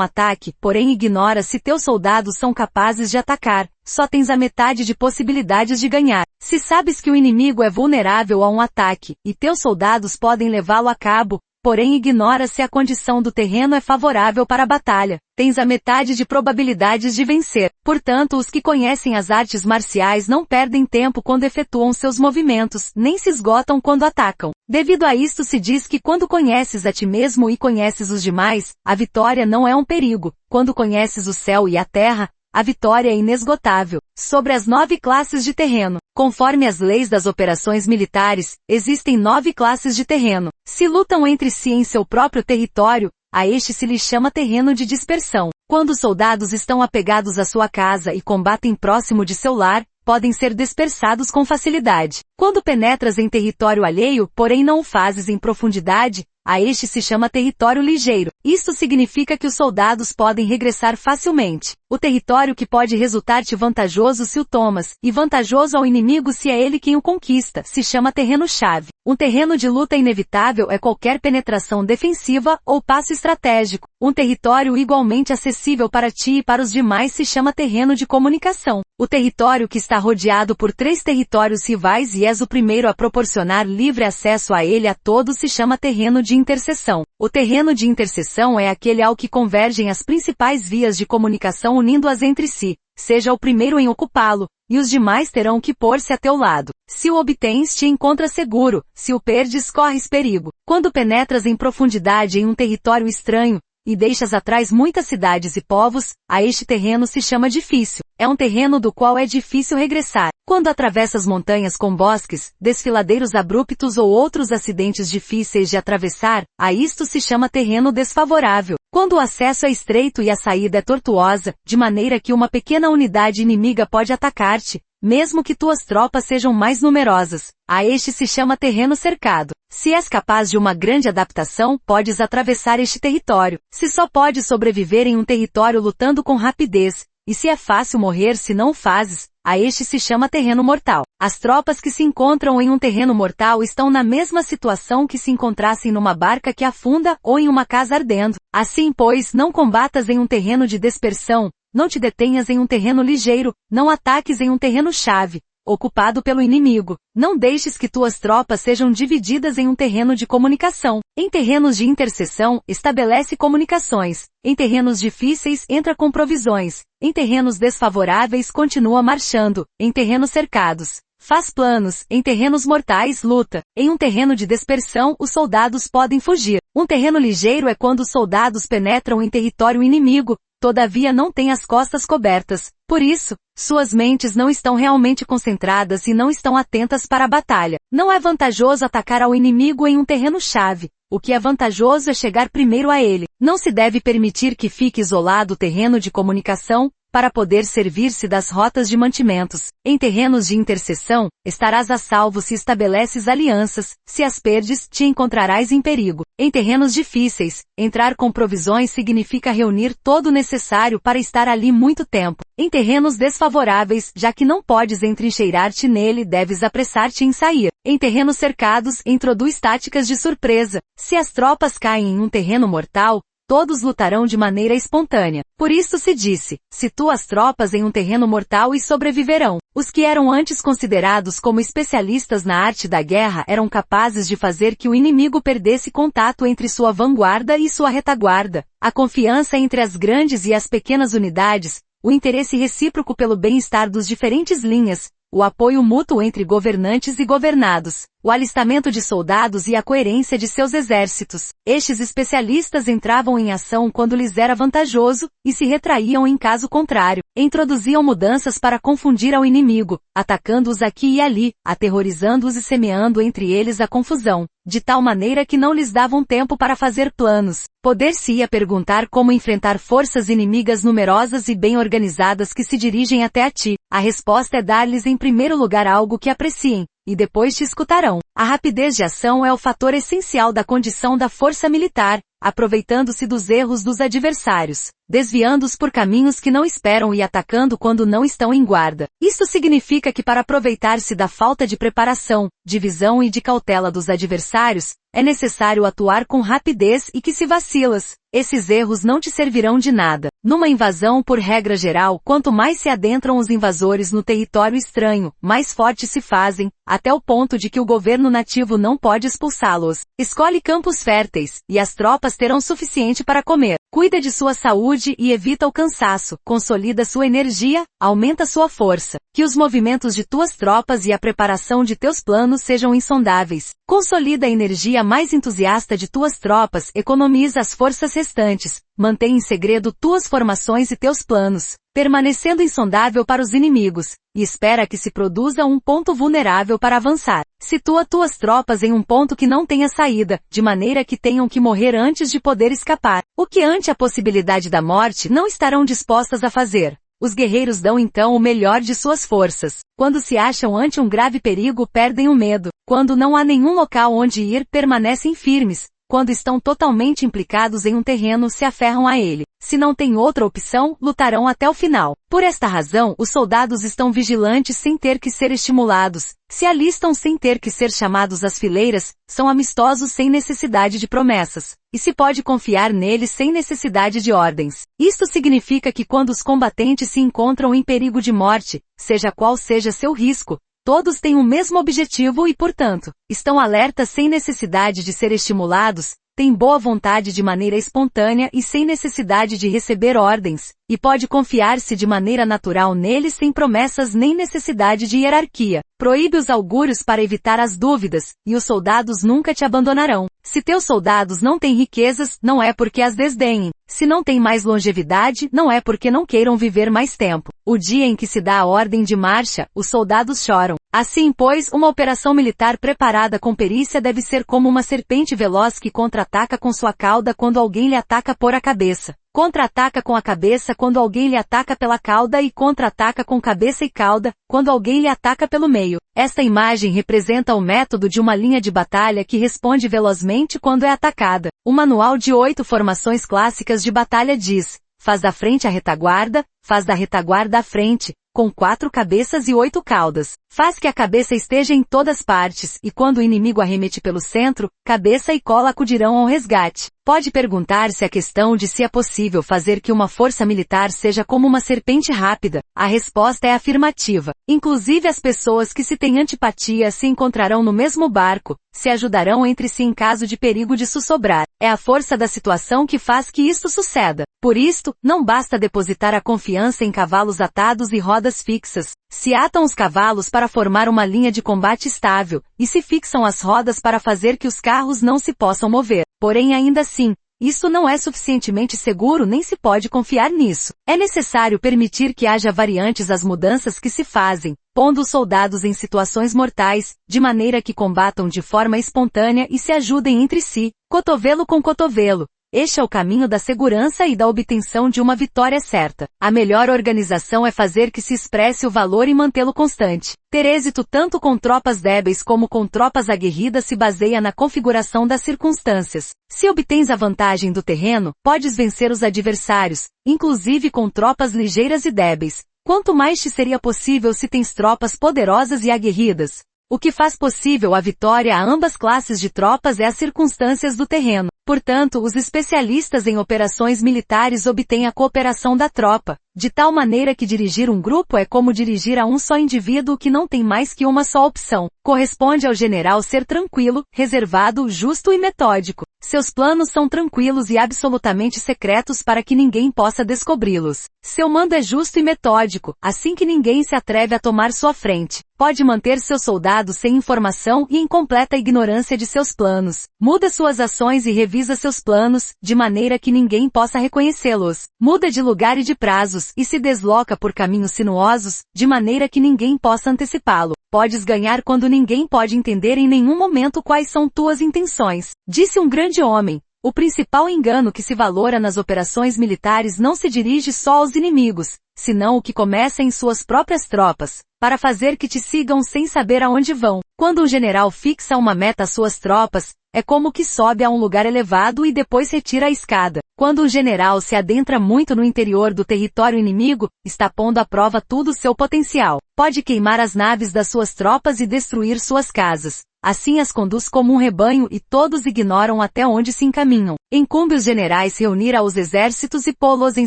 ataque, porém ignora se teus soldados são capazes de atacar, só tens a metade de possibilidades de ganhar. Se sabes que o inimigo é vulnerável a um ataque, e teus soldados podem levá-lo a cabo, porém ignora se a condição do terreno é favorável para a batalha, tens a metade de probabilidades de vencer. Portanto, os que conhecem as artes marciais não perdem tempo quando efetuam seus movimentos, nem se esgotam quando atacam. Devido a isto se diz que quando conheces a ti mesmo e conheces os demais, a vitória não é um perigo. Quando conheces o céu e a terra, a vitória é inesgotável. Sobre as 9 classes de terreno. Conforme as leis das operações militares, existem 9 classes de terreno. Se lutam entre si em seu próprio território, a este se lhe chama terreno de dispersão. Quando os soldados estão apegados à sua casa e combatem próximo de seu lar, podem ser dispersados com facilidade. Quando penetras em território alheio, porém não o fazes em profundidade, a este se chama território ligeiro. Isto significa que os soldados podem regressar facilmente. O território que pode resultar-te vantajoso se o tomas, e vantajoso ao inimigo se é ele quem o conquista, se chama terreno-chave. Um terreno de luta inevitável é qualquer penetração defensiva ou passo estratégico. Um território igualmente acessível para ti e para os demais se chama terreno de comunicação. O território que está rodeado por 3 territórios rivais e és o primeiro a proporcionar livre acesso a ele a todos se chama terreno de interseção. O terreno de interseção é aquele ao que convergem as principais vias de comunicação unindo-as entre si. Seja o primeiro em ocupá-lo, e os demais terão que pôr-se a teu lado. Se o obtens, te encontras seguro, se o perdes, corres perigo. Quando penetras em profundidade em um território estranho, e deixas atrás muitas cidades e povos, a este terreno se chama difícil. É um terreno do qual é difícil regressar. Quando atravessas montanhas com bosques, desfiladeiros abruptos ou outros acidentes difíceis de atravessar, a isto se chama terreno desfavorável. Quando o acesso é estreito e a saída é tortuosa, de maneira que uma pequena unidade inimiga pode atacar-te, mesmo que tuas tropas sejam mais numerosas, a este se chama terreno cercado. Se és capaz de uma grande adaptação, podes atravessar este território. Se só podes sobreviver em um território lutando com rapidez, e se é fácil morrer se não o fazes, a este se chama terreno mortal. As tropas que se encontram em um terreno mortal estão na mesma situação que se encontrassem numa barca que afunda ou em uma casa ardendo. Assim, pois, não combatas em um terreno de dispersão, não te detenhas em um terreno ligeiro, não ataques em um terreno-chave, ocupado pelo inimigo. Não deixes que tuas tropas sejam divididas em um terreno de comunicação. Em terrenos de interseção, estabelece comunicações. Em terrenos difíceis, entra com provisões. Em terrenos desfavoráveis, continua marchando. Em terrenos cercados, faz planos. Em terrenos mortais, luta. Em um terreno de dispersão, os soldados podem fugir. Um terreno ligeiro é quando os soldados penetram em território inimigo, todavia não têm as costas cobertas. Por isso, suas mentes não estão realmente concentradas e não estão atentas para a batalha. Não é vantajoso atacar ao inimigo em um terreno-chave. O que é vantajoso é chegar primeiro a ele. Não se deve permitir que fique isolado o terreno de comunicação, para poder servir-se das rotas de mantimentos. Em terrenos de interseção, estarás a salvo se estabeleces alianças, se as perdes, te encontrarás em perigo. Em terrenos difíceis, entrar com provisões significa reunir todo o necessário para estar ali muito tempo. Em terrenos desfavoráveis, já que não podes entrincheirar-te nele, deves apressar-te em sair. Em terrenos cercados, introduz táticas de surpresa. Se as tropas caem em um terreno mortal, todos lutarão de maneira espontânea. Por isso se disse, situa as tropas em um terreno mortal e sobreviverão. Os que eram antes considerados como especialistas na arte da guerra eram capazes de fazer que o inimigo perdesse contato entre sua vanguarda e sua retaguarda, a confiança entre as grandes e as pequenas unidades, o interesse recíproco pelo bem-estar dos diferentes linhas, o apoio mútuo entre governantes e governados, o alistamento de soldados e a coerência de seus exércitos. Estes especialistas entravam em ação quando lhes era vantajoso, e se retraíam em caso contrário. Introduziam mudanças para confundir ao inimigo, atacando-os aqui e ali, aterrorizando-os e semeando entre eles a confusão. de tal maneira que não lhes davam tempo para fazer planos. Poder-se-ia perguntar como enfrentar forças inimigas numerosas e bem organizadas que se dirigem até a ti. A resposta é dar-lhes em primeiro lugar algo que apreciem, e depois te escutarão. A rapidez de ação é o fator essencial da condição da força militar, aproveitando-se dos erros dos adversários, desviando-os por caminhos que não esperam e atacando quando não estão em guarda. Isso significa que para aproveitar-se da falta de preparação, de visão e de cautela dos adversários, é necessário atuar com rapidez e que se vacilas, esses erros não te servirão de nada. Numa invasão, por regra geral, quanto mais se adentram os invasores no território estranho, mais fortes se fazem, até o ponto de que o governo nativo não pode expulsá-los. Escolhe campos férteis, e as tropas terão suficiente para comer. Cuida de sua saúde e evita o cansaço, consolida sua energia, aumenta sua força. Que os movimentos de tuas tropas e a preparação de teus planos sejam insondáveis. Consolida a energia mais entusiasta de tuas tropas, economiza as forças restantes, mantém em segredo tuas formações e teus planos, permanecendo insondável para os inimigos, e espera que se produza um ponto vulnerável para avançar. Situa tuas tropas em um ponto que não tenha saída, de maneira que tenham que morrer antes de poder escapar, o que ante a possibilidade da morte não estarão dispostas a fazer. Os guerreiros dão então o melhor de suas forças. Quando se acham ante um grave perigo, perdem o medo. Quando não há nenhum local onde ir, permanecem firmes. Quando estão totalmente implicados em um terreno, se aferram a ele. Se não têm outra opção, lutarão até o final. Por esta razão, os soldados estão vigilantes sem ter que ser estimulados, se alistam sem ter que ser chamados às fileiras, são amistosos sem necessidade de promessas, e se pode confiar neles sem necessidade de ordens. Isto significa que quando os combatentes se encontram em perigo de morte, seja qual seja seu risco, todos têm o mesmo objetivo e, portanto, estão alertas sem necessidade de ser estimulados, têm boa vontade de maneira espontânea e sem necessidade de receber ordens, e pode confiar-se de maneira natural neles sem promessas nem necessidade de hierarquia. Proíbe os augúrios para evitar as dúvidas, e os soldados nunca te abandonarão. Se teus soldados não têm riquezas, não é porque as desdenhem. Se não têm mais longevidade, não é porque não queiram viver mais tempo. O dia em que se dá a ordem de marcha, os soldados choram. Assim, pois, uma operação militar preparada com perícia deve ser como uma serpente veloz que contra-ataca com sua cauda quando alguém lhe ataca por a cabeça. Contra-ataca com a cabeça quando alguém lhe ataca pela cauda e contra-ataca com cabeça e cauda, quando alguém lhe ataca pelo meio. Esta imagem representa o método de uma linha de batalha que responde velozmente quando é atacada. O manual de 8 formações clássicas de batalha diz: faz da frente a retaguarda, faz da retaguarda à frente, com 4 cabeças e 8 caudas. Faz que a cabeça esteja em todas partes, e quando o inimigo arremete pelo centro, cabeça e cola acudirão ao resgate. Pode perguntar-se a questão de se é possível fazer que uma força militar seja como uma serpente rápida. A resposta é afirmativa. Inclusive as pessoas que se têm antipatia se encontrarão no mesmo barco, se ajudarão entre si em caso de perigo de sussobrar. É a força da situação que faz que isto suceda. Por isto, não basta depositar a confiança em cavalos atados e rodas fixas. Se atam os cavalos para formar uma linha de combate estável, e se fixam as rodas para fazer que os carros não se possam mover. Porém, ainda assim, isso não é suficientemente seguro nem se pode confiar nisso. É necessário permitir que haja variantes às mudanças que se fazem, pondo os soldados em situações mortais, de maneira que combatam de forma espontânea e se ajudem entre si, cotovelo com cotovelo. Este é o caminho da segurança e da obtenção de uma vitória certa. A melhor organização é fazer que se expresse o valor e mantê-lo constante. Ter êxito tanto com tropas débeis como com tropas aguerridas se baseia na configuração das circunstâncias. Se obtens a vantagem do terreno, podes vencer os adversários, inclusive com tropas ligeiras e débeis. Quanto mais te seria possível se tens tropas poderosas e aguerridas? O que faz possível a vitória a ambas classes de tropas é as circunstâncias do terreno. Portanto, os especialistas em operações militares obtêm a cooperação da tropa, de tal maneira que dirigir um grupo é como dirigir a um só indivíduo que não tem mais que uma só opção. Corresponde ao general ser tranquilo, reservado, justo e metódico. Seus planos são tranquilos e absolutamente secretos para que ninguém possa descobri-los. Seu mando é justo e metódico, assim que ninguém se atreve a tomar sua frente. pode manter seus soldados sem informação e em completa ignorância de seus planos. Muda suas ações e revisa seus planos, de maneira que ninguém possa reconhecê-los. Muda de lugar e de prazos, e se desloca por caminhos sinuosos, de maneira que ninguém possa antecipá-lo. Podes ganhar quando ninguém pode entender em nenhum momento quais são tuas intenções. Disse um grande homem. O principal engano que se valora nas operações militares não se dirige só aos inimigos, senão o que começa em suas próprias tropas, para fazer que te sigam sem saber aonde vão. Quando um general fixa uma meta às suas tropas, é como que sobe a um lugar elevado e depois retira a escada. Quando um general se adentra muito no interior do território inimigo, está pondo à prova todo o seu potencial. Pode queimar as naves das suas tropas e destruir suas casas. Assim as conduz como um rebanho e todos ignoram até onde se encaminham. Incumbe os generais reunir aos exércitos e pô-los em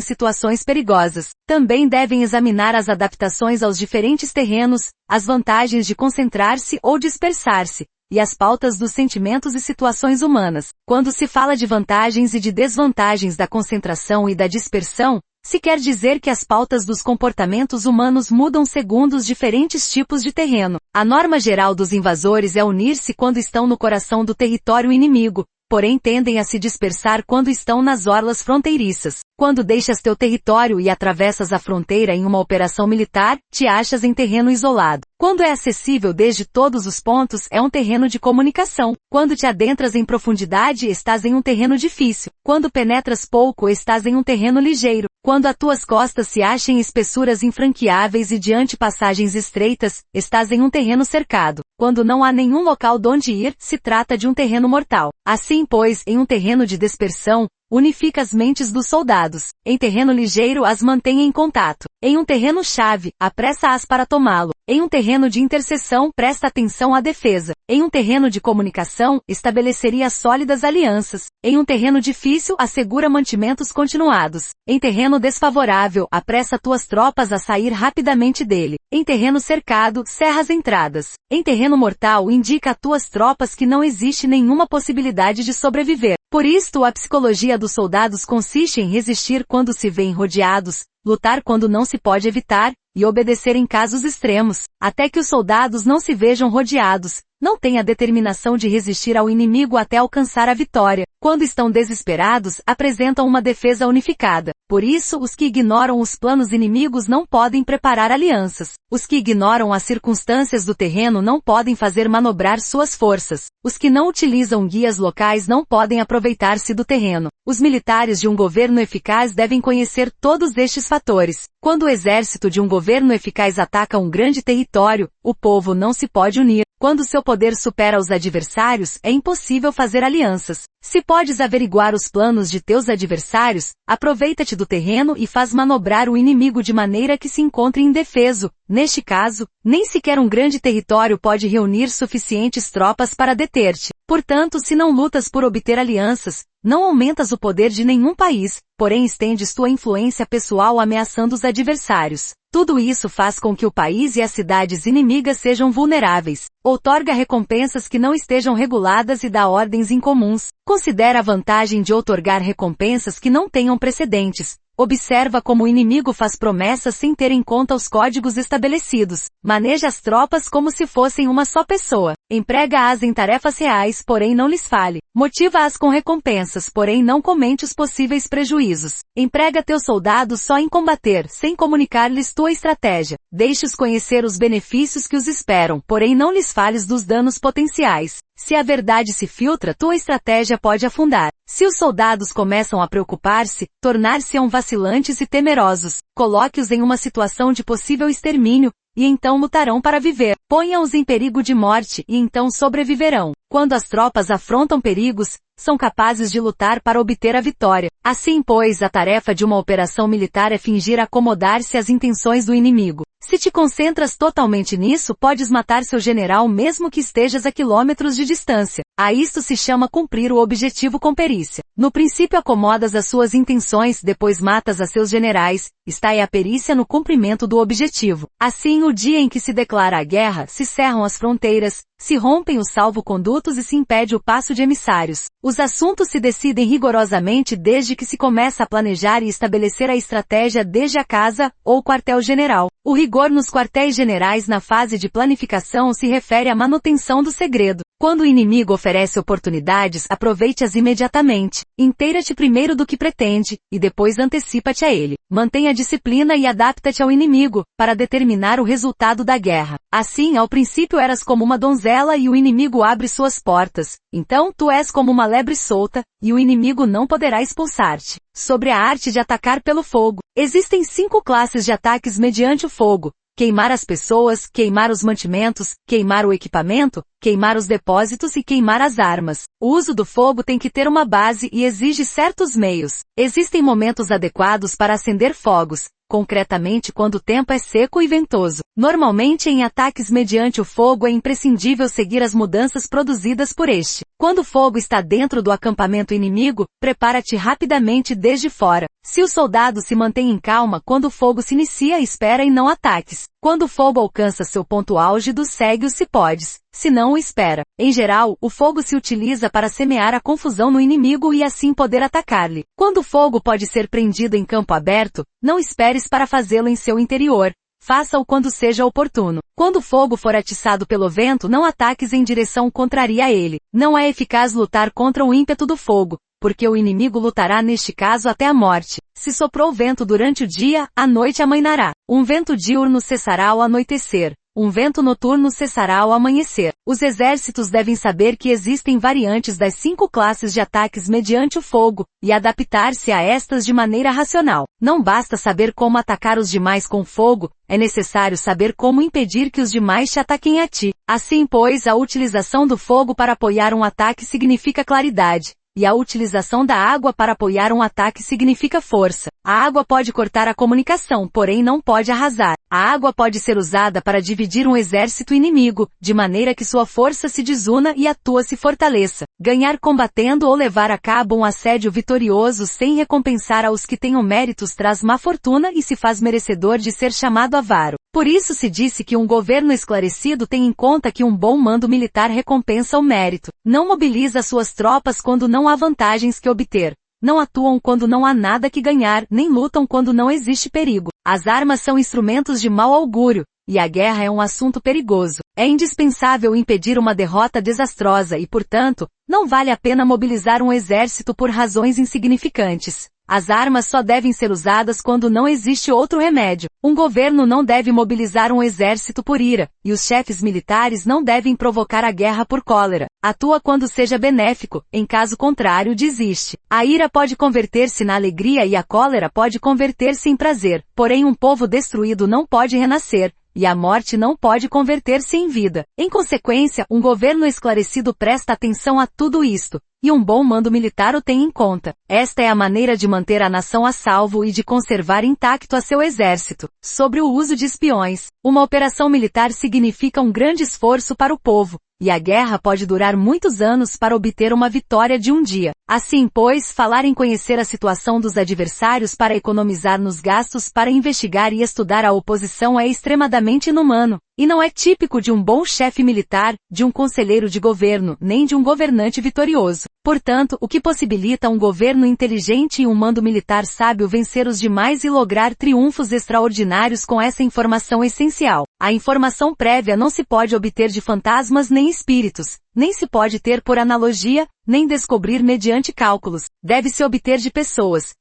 situações perigosas. Também devem examinar as adaptações aos diferentes terrenos, as vantagens de concentrar-se ou dispersar-se, e as pautas dos sentimentos e situações humanas. Quando se fala de vantagens e de desvantagens da concentração e da dispersão, se quer dizer que as pautas dos comportamentos humanos mudam segundo os diferentes tipos de terreno. A norma geral dos invasores é unir-se quando estão no coração do território inimigo, porém tendem a se dispersar quando estão nas orlas fronteiriças. Quando deixas teu território e atravessas a fronteira em uma operação militar, te achas em terreno isolado. Quando é acessível desde todos os pontos, é um terreno de comunicação. Quando te adentras em profundidade, estás em um terreno difícil. Quando penetras pouco, estás em um terreno ligeiro. Quando as tuas costas se acham em espessuras infranqueáveis e diante passagens estreitas, estás em um terreno cercado. Quando não há nenhum local donde ir, se trata de um terreno mortal. Assim, pois, em um terreno de dispersão, unifica as mentes dos soldados. Em terreno ligeiro as mantém em contato. Em um terreno chave, apressa-as para tomá-lo. Em um terreno de interseção, presta atenção à defesa. Em um terreno de comunicação, estabeleceria sólidas alianças. Em um terreno difícil, assegura mantimentos continuados. Em terreno desfavorável, apressa tuas tropas a sair rapidamente dele. Em terreno cercado, cerra as entradas. Em terreno mortal, indica a tuas tropas que não existe nenhuma possibilidade de sobreviver. Por isto, a psicologia dos soldados consiste em resistir quando se veem rodeados, lutar quando não se pode evitar, e obedecer em casos extremos, até que os soldados não se vejam rodeados, não têm a determinação de resistir ao inimigo até alcançar a vitória. Quando estão desesperados, apresentam uma defesa unificada. Por isso, os que ignoram os planos inimigos não podem preparar alianças. Os que ignoram as circunstâncias do terreno não podem fazer manobrar suas forças. Os que não utilizam guias locais não podem aproveitar-se do terreno. Os militares de um governo eficaz devem conhecer todos estes fatores. Quando o exército de um governo eficaz ataca um grande território, o povo não se pode unir. Quando seu poder supera os adversários, é impossível fazer alianças. Se podes averiguar os planos de teus adversários, aproveita-te do terreno e faz manobrar o inimigo de maneira que se encontre indefeso. Neste caso, nem sequer um grande território pode reunir suficientes tropas para deter-te. Portanto, se não lutas por obter alianças, não aumentas o poder de nenhum país, porém estendes tua influência pessoal ameaçando os adversários. Tudo isso faz com que o país e as cidades inimigas sejam vulneráveis. Outorga recompensas que não estejam reguladas e dá ordens incomuns. Considera a vantagem de outorgar recompensas que não tenham precedentes. Observa como o inimigo faz promessas sem ter em conta os códigos estabelecidos. Maneja as tropas como se fossem uma só pessoa. Emprega-as em tarefas reais, porém não lhes fale. Motiva-as com recompensas, porém não comente os possíveis prejuízos. Emprega teus soldados só em combater, sem comunicar-lhes tua estratégia. Deixe-os conhecer os benefícios que os esperam, porém não lhes fales dos danos potenciais. Se a verdade se filtra, tua estratégia pode afundar. Se os soldados começam a preocupar-se, tornar-se-ão vacilantes e temerosos. Coloque-os em uma situação de possível extermínio, e então lutarão para viver. Ponha-os em perigo de morte, e então sobreviverão. Quando as tropas afrontam perigos, são capazes de lutar para obter a vitória. Assim, pois, a tarefa de uma operação militar é fingir acomodar-se às intenções do inimigo. Se te concentras totalmente nisso, podes matar seu general mesmo que estejas a quilômetros de distância. A isto se chama cumprir o objetivo com perícia. No princípio acomodas as suas intenções, depois matas a seus generais, está aí a perícia no cumprimento do objetivo. Assim, o dia em que se declara a guerra, se cerram as fronteiras, se rompem os salvo-condutos e se impede o passo de emissários. Os assuntos se decidem rigorosamente desde que se começa a planejar e estabelecer a estratégia desde a casa, ou quartel-general. O rigor nos quartéis-generais na fase de planificação se refere à manutenção do segredo. Quando o inimigo oferece oportunidades, aproveite-as imediatamente. Inteira-te primeiro do que pretende, e depois antecipa-te a ele. Mantenha a disciplina e adapta-te ao inimigo, para determinar o resultado da guerra. Assim, ao princípio eras como uma donzela e o inimigo abre suas portas. Então tu és como uma lebre solta, e o inimigo não poderá expulsar-te. Sobre a arte de atacar pelo fogo. Existem 5 classes de ataques mediante o fogo. Queimar as pessoas, queimar os mantimentos, queimar o equipamento, queimar os depósitos e queimar as armas. O uso do fogo tem que ter uma base e exige certos meios. Existem momentos adequados para acender fogos, concretamente quando o tempo é seco e ventoso. Normalmente em ataques mediante o fogo é imprescindível seguir as mudanças produzidas por este. Quando o fogo está dentro do acampamento inimigo, prepara-te rapidamente desde fora. Se o soldado se mantém em calma quando o fogo se inicia, espera e não ataques. Quando o fogo alcança seu ponto álgido, segue-o se podes. Se não o espera. Em geral, o fogo se utiliza para semear a confusão no inimigo e assim poder atacar-lhe. Quando o fogo pode ser prendido em campo aberto, não esperes para fazê-lo em seu interior. Faça-o quando seja oportuno. Quando o fogo for atiçado pelo vento, não ataques em direção contrária a ele. Não é eficaz lutar contra o ímpeto do fogo, porque o inimigo lutará neste caso até a morte. Se soprou vento durante o dia, à noite amainará. Um vento diurno cessará ao anoitecer. Um vento noturno cessará ao amanhecer. Os exércitos devem saber que existem variantes das 5 classes de ataques mediante o fogo, e adaptar-se a estas de maneira racional. Não basta saber como atacar os demais com fogo, é necessário saber como impedir que os demais te ataquem a ti. Assim, pois, a utilização do fogo para apoiar um ataque significa claridade. E a utilização da água para apoiar um ataque significa força. A água pode cortar a comunicação, porém não pode arrasar. A água pode ser usada para dividir um exército inimigo, de maneira que sua força se desuna e a tua se fortaleça. Ganhar combatendo ou levar a cabo um assédio vitorioso sem recompensar aos que tenham méritos traz má fortuna e se faz merecedor de ser chamado avaro. Por isso se disse que um governo esclarecido tem em conta que um bom mando militar recompensa o mérito. Não mobiliza suas tropas quando não há vantagens que obter. Não atuam quando não há nada que ganhar, nem lutam quando não existe perigo. As armas são instrumentos de mau augúrio, e a guerra é um assunto perigoso. É indispensável impedir uma derrota desastrosa e, portanto, não vale a pena mobilizar um exército por razões insignificantes. As armas só devem ser usadas quando não existe outro remédio. Um governo não deve mobilizar um exército por ira, e os chefes militares não devem provocar a guerra por cólera. Atua quando seja benéfico, em caso contrário desiste. A ira pode converter-se na alegria e a cólera pode converter-se em prazer, porém um povo destruído não pode renascer. E a morte não pode converter-se em vida. Em consequência, um governo esclarecido presta atenção a tudo isto, e um bom mando militar o tem em conta. Esta é a maneira de manter a nação a salvo e de conservar intacto a seu exército. Sobre o uso de espiões, uma operação militar significa um grande esforço para o povo, e a guerra pode durar muitos anos para obter uma vitória de um dia. Assim, pois, falar em conhecer a situação dos adversários para economizar nos gastos para investigar e estudar a oposição é extremadamente inumano, e não é típico de um bom chefe militar, de um conselheiro de governo, nem de um governante vitorioso. Portanto, o que possibilita um governo inteligente e um mando militar sábio vencer os demais e lograr triunfos extraordinários com essa informação essencial. A informação prévia não se pode obter de fantasmas nem espíritos, nem se pode ter por analogia, nem descobrir mediante cálculos. Deve-se obter de pessoas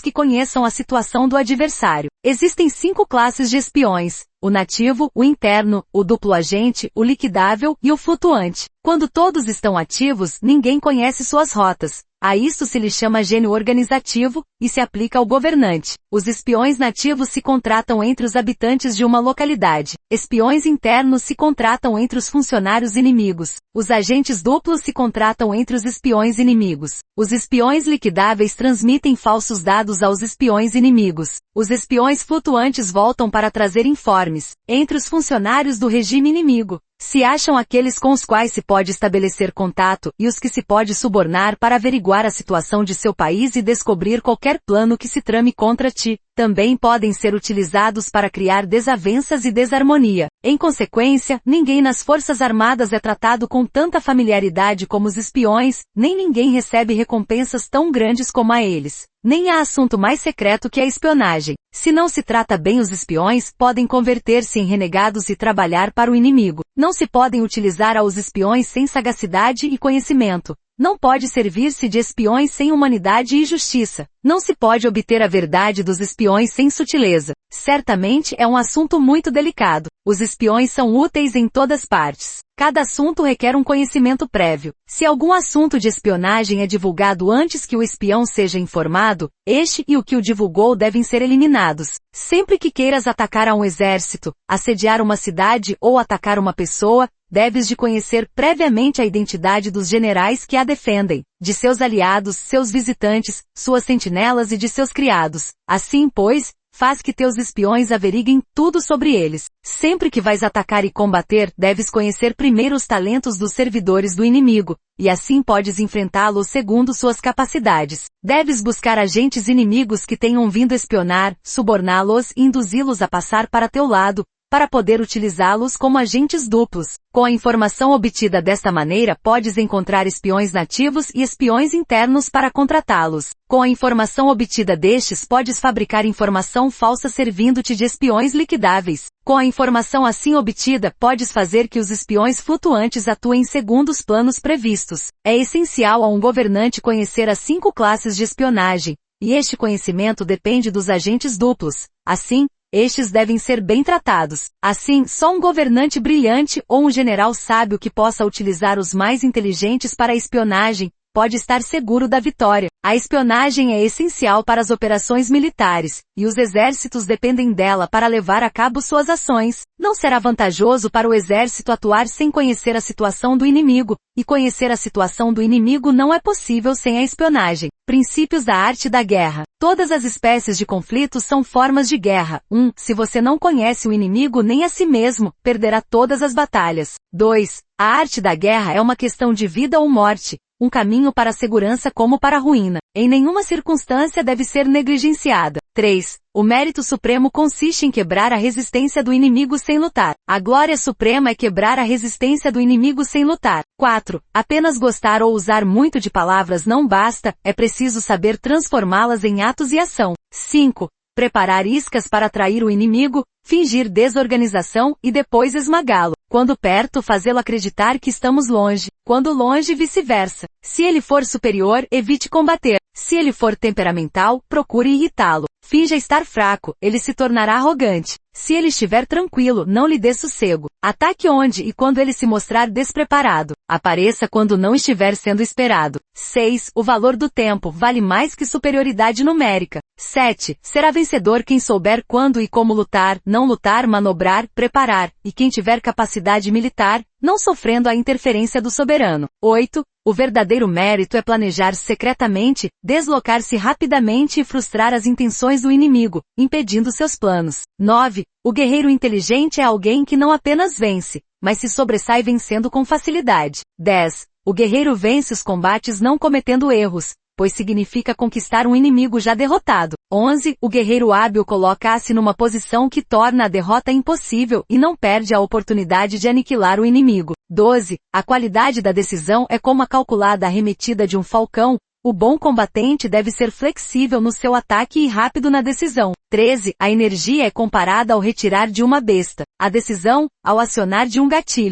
que conheçam a situação do adversário. Existem 5 classes de espiões: o nativo, o interno, o duplo agente, o liquidável e o flutuante. Quando todos estão ativos, ninguém conhece suas rotas. A isto se lhe chama gênio organizativo, e se aplica ao governante. Os espiões nativos se contratam entre os habitantes de uma localidade. Espiões internos se contratam entre os funcionários inimigos. Os agentes duplos se contratam entre os espiões inimigos. Os espiões liquidáveis transmitem falsos dados aos espiões inimigos. Os espiões flutuantes voltam para trazer informes entre os funcionários do regime inimigo. Se acham aqueles com os quais se pode estabelecer contato e os que se pode subornar para averiguar a situação de seu país e descobrir qualquer plano que se trame contra ti. Também podem ser utilizados para criar desavenças e desarmonia. Em consequência, ninguém nas Forças Armadas é tratado com tanta familiaridade como os espiões, nem ninguém recebe recompensas tão grandes como a eles. Nem há assunto mais secreto que a espionagem. Se não se trata bem, os espiões podem converter-se em renegados e trabalhar para o inimigo. Não se podem utilizar aos espiões sem sagacidade e conhecimento. Não pode servir-se de espiões sem humanidade e justiça. Não se pode obter a verdade dos espiões sem sutileza. Certamente é um assunto muito delicado. Os espiões são úteis em todas partes. Cada assunto requer um conhecimento prévio. Se algum assunto de espionagem é divulgado antes que o espião seja informado, este e o que o divulgou devem ser eliminados. Sempre que queiras atacar a um exército, assediar uma cidade ou atacar uma pessoa, deves de conhecer previamente a identidade dos generais que a defendem, de seus aliados, seus visitantes, suas sentinelas e de seus criados. Assim, pois, faz que teus espiões averiguem tudo sobre eles. Sempre que vais atacar e combater, deves conhecer primeiro os talentos dos servidores do inimigo, e assim podes enfrentá-los segundo suas capacidades. Deves buscar agentes inimigos que tenham vindo espionar, suborná-los e induzi-los a passar para teu lado, para poder utilizá-los como agentes duplos. Com a informação obtida desta maneira, podes encontrar espiões nativos e espiões internos para contratá-los. Com a informação obtida destes, podes fabricar informação falsa servindo-te de espiões liquidáveis. Com a informação assim obtida, podes fazer que os espiões flutuantes atuem segundo os planos previstos. É essencial a um governante conhecer as 5 classes de espionagem, e este conhecimento depende dos agentes duplos. Assim, estes devem ser bem tratados. Assim, só um governante brilhante ou um general sábio que possa utilizar os mais inteligentes para a espionagem pode estar seguro da vitória. A espionagem é essencial para as operações militares, e os exércitos dependem dela para levar a cabo suas ações. Não será vantajoso para o exército atuar sem conhecer a situação do inimigo, e conhecer a situação do inimigo não é possível sem a espionagem. Princípios da arte da guerra. Todas as espécies de conflitos são formas de guerra. 1. Se você não conhece o inimigo nem a si mesmo, perderá todas as batalhas. 2. A arte da guerra é uma questão de vida ou morte, um caminho para a segurança como para a ruína. Em nenhuma circunstância deve ser negligenciada. 3. O mérito supremo consiste em quebrar a resistência do inimigo sem lutar. A glória suprema é quebrar a resistência do inimigo sem lutar. 4. Apenas gostar ou usar muito de palavras não basta, é preciso saber transformá-las em atos e ação. 5. Preparar iscas para atrair o inimigo, fingir desorganização e depois esmagá-lo. Quando perto, fazê-lo acreditar que estamos longe. Quando longe, vice-versa. Se ele for superior, evite combater. Se ele for temperamental, procure irritá-lo. Finja estar fraco, ele se tornará arrogante. Se ele estiver tranquilo, não lhe dê sossego. Ataque onde e quando ele se mostrar despreparado. Apareça quando não estiver sendo esperado. 6. O valor do tempo vale mais que superioridade numérica. 7. Será vencedor quem souber quando e como lutar, não lutar, manobrar, preparar, e quem tiver capacidade militar, não sofrendo a interferência do soberano. 8. O verdadeiro mérito é planejar secretamente, deslocar-se rapidamente e frustrar as intenções do inimigo, impedindo seus planos. 9. O guerreiro inteligente é alguém que não apenas vence, mas se sobressai vencendo com facilidade. 10. O guerreiro vence os combates não cometendo erros, pois significa conquistar um inimigo já derrotado. 11. O guerreiro hábil coloca-se numa posição que torna a derrota impossível e não perde a oportunidade de aniquilar o inimigo. 12. A qualidade da decisão é como a calculada arremetida de um falcão. O bom combatente deve ser flexível no seu ataque e rápido na decisão. 13. A energia é comparada ao retirar de uma besta. A decisão, ao acionar de um gatilho.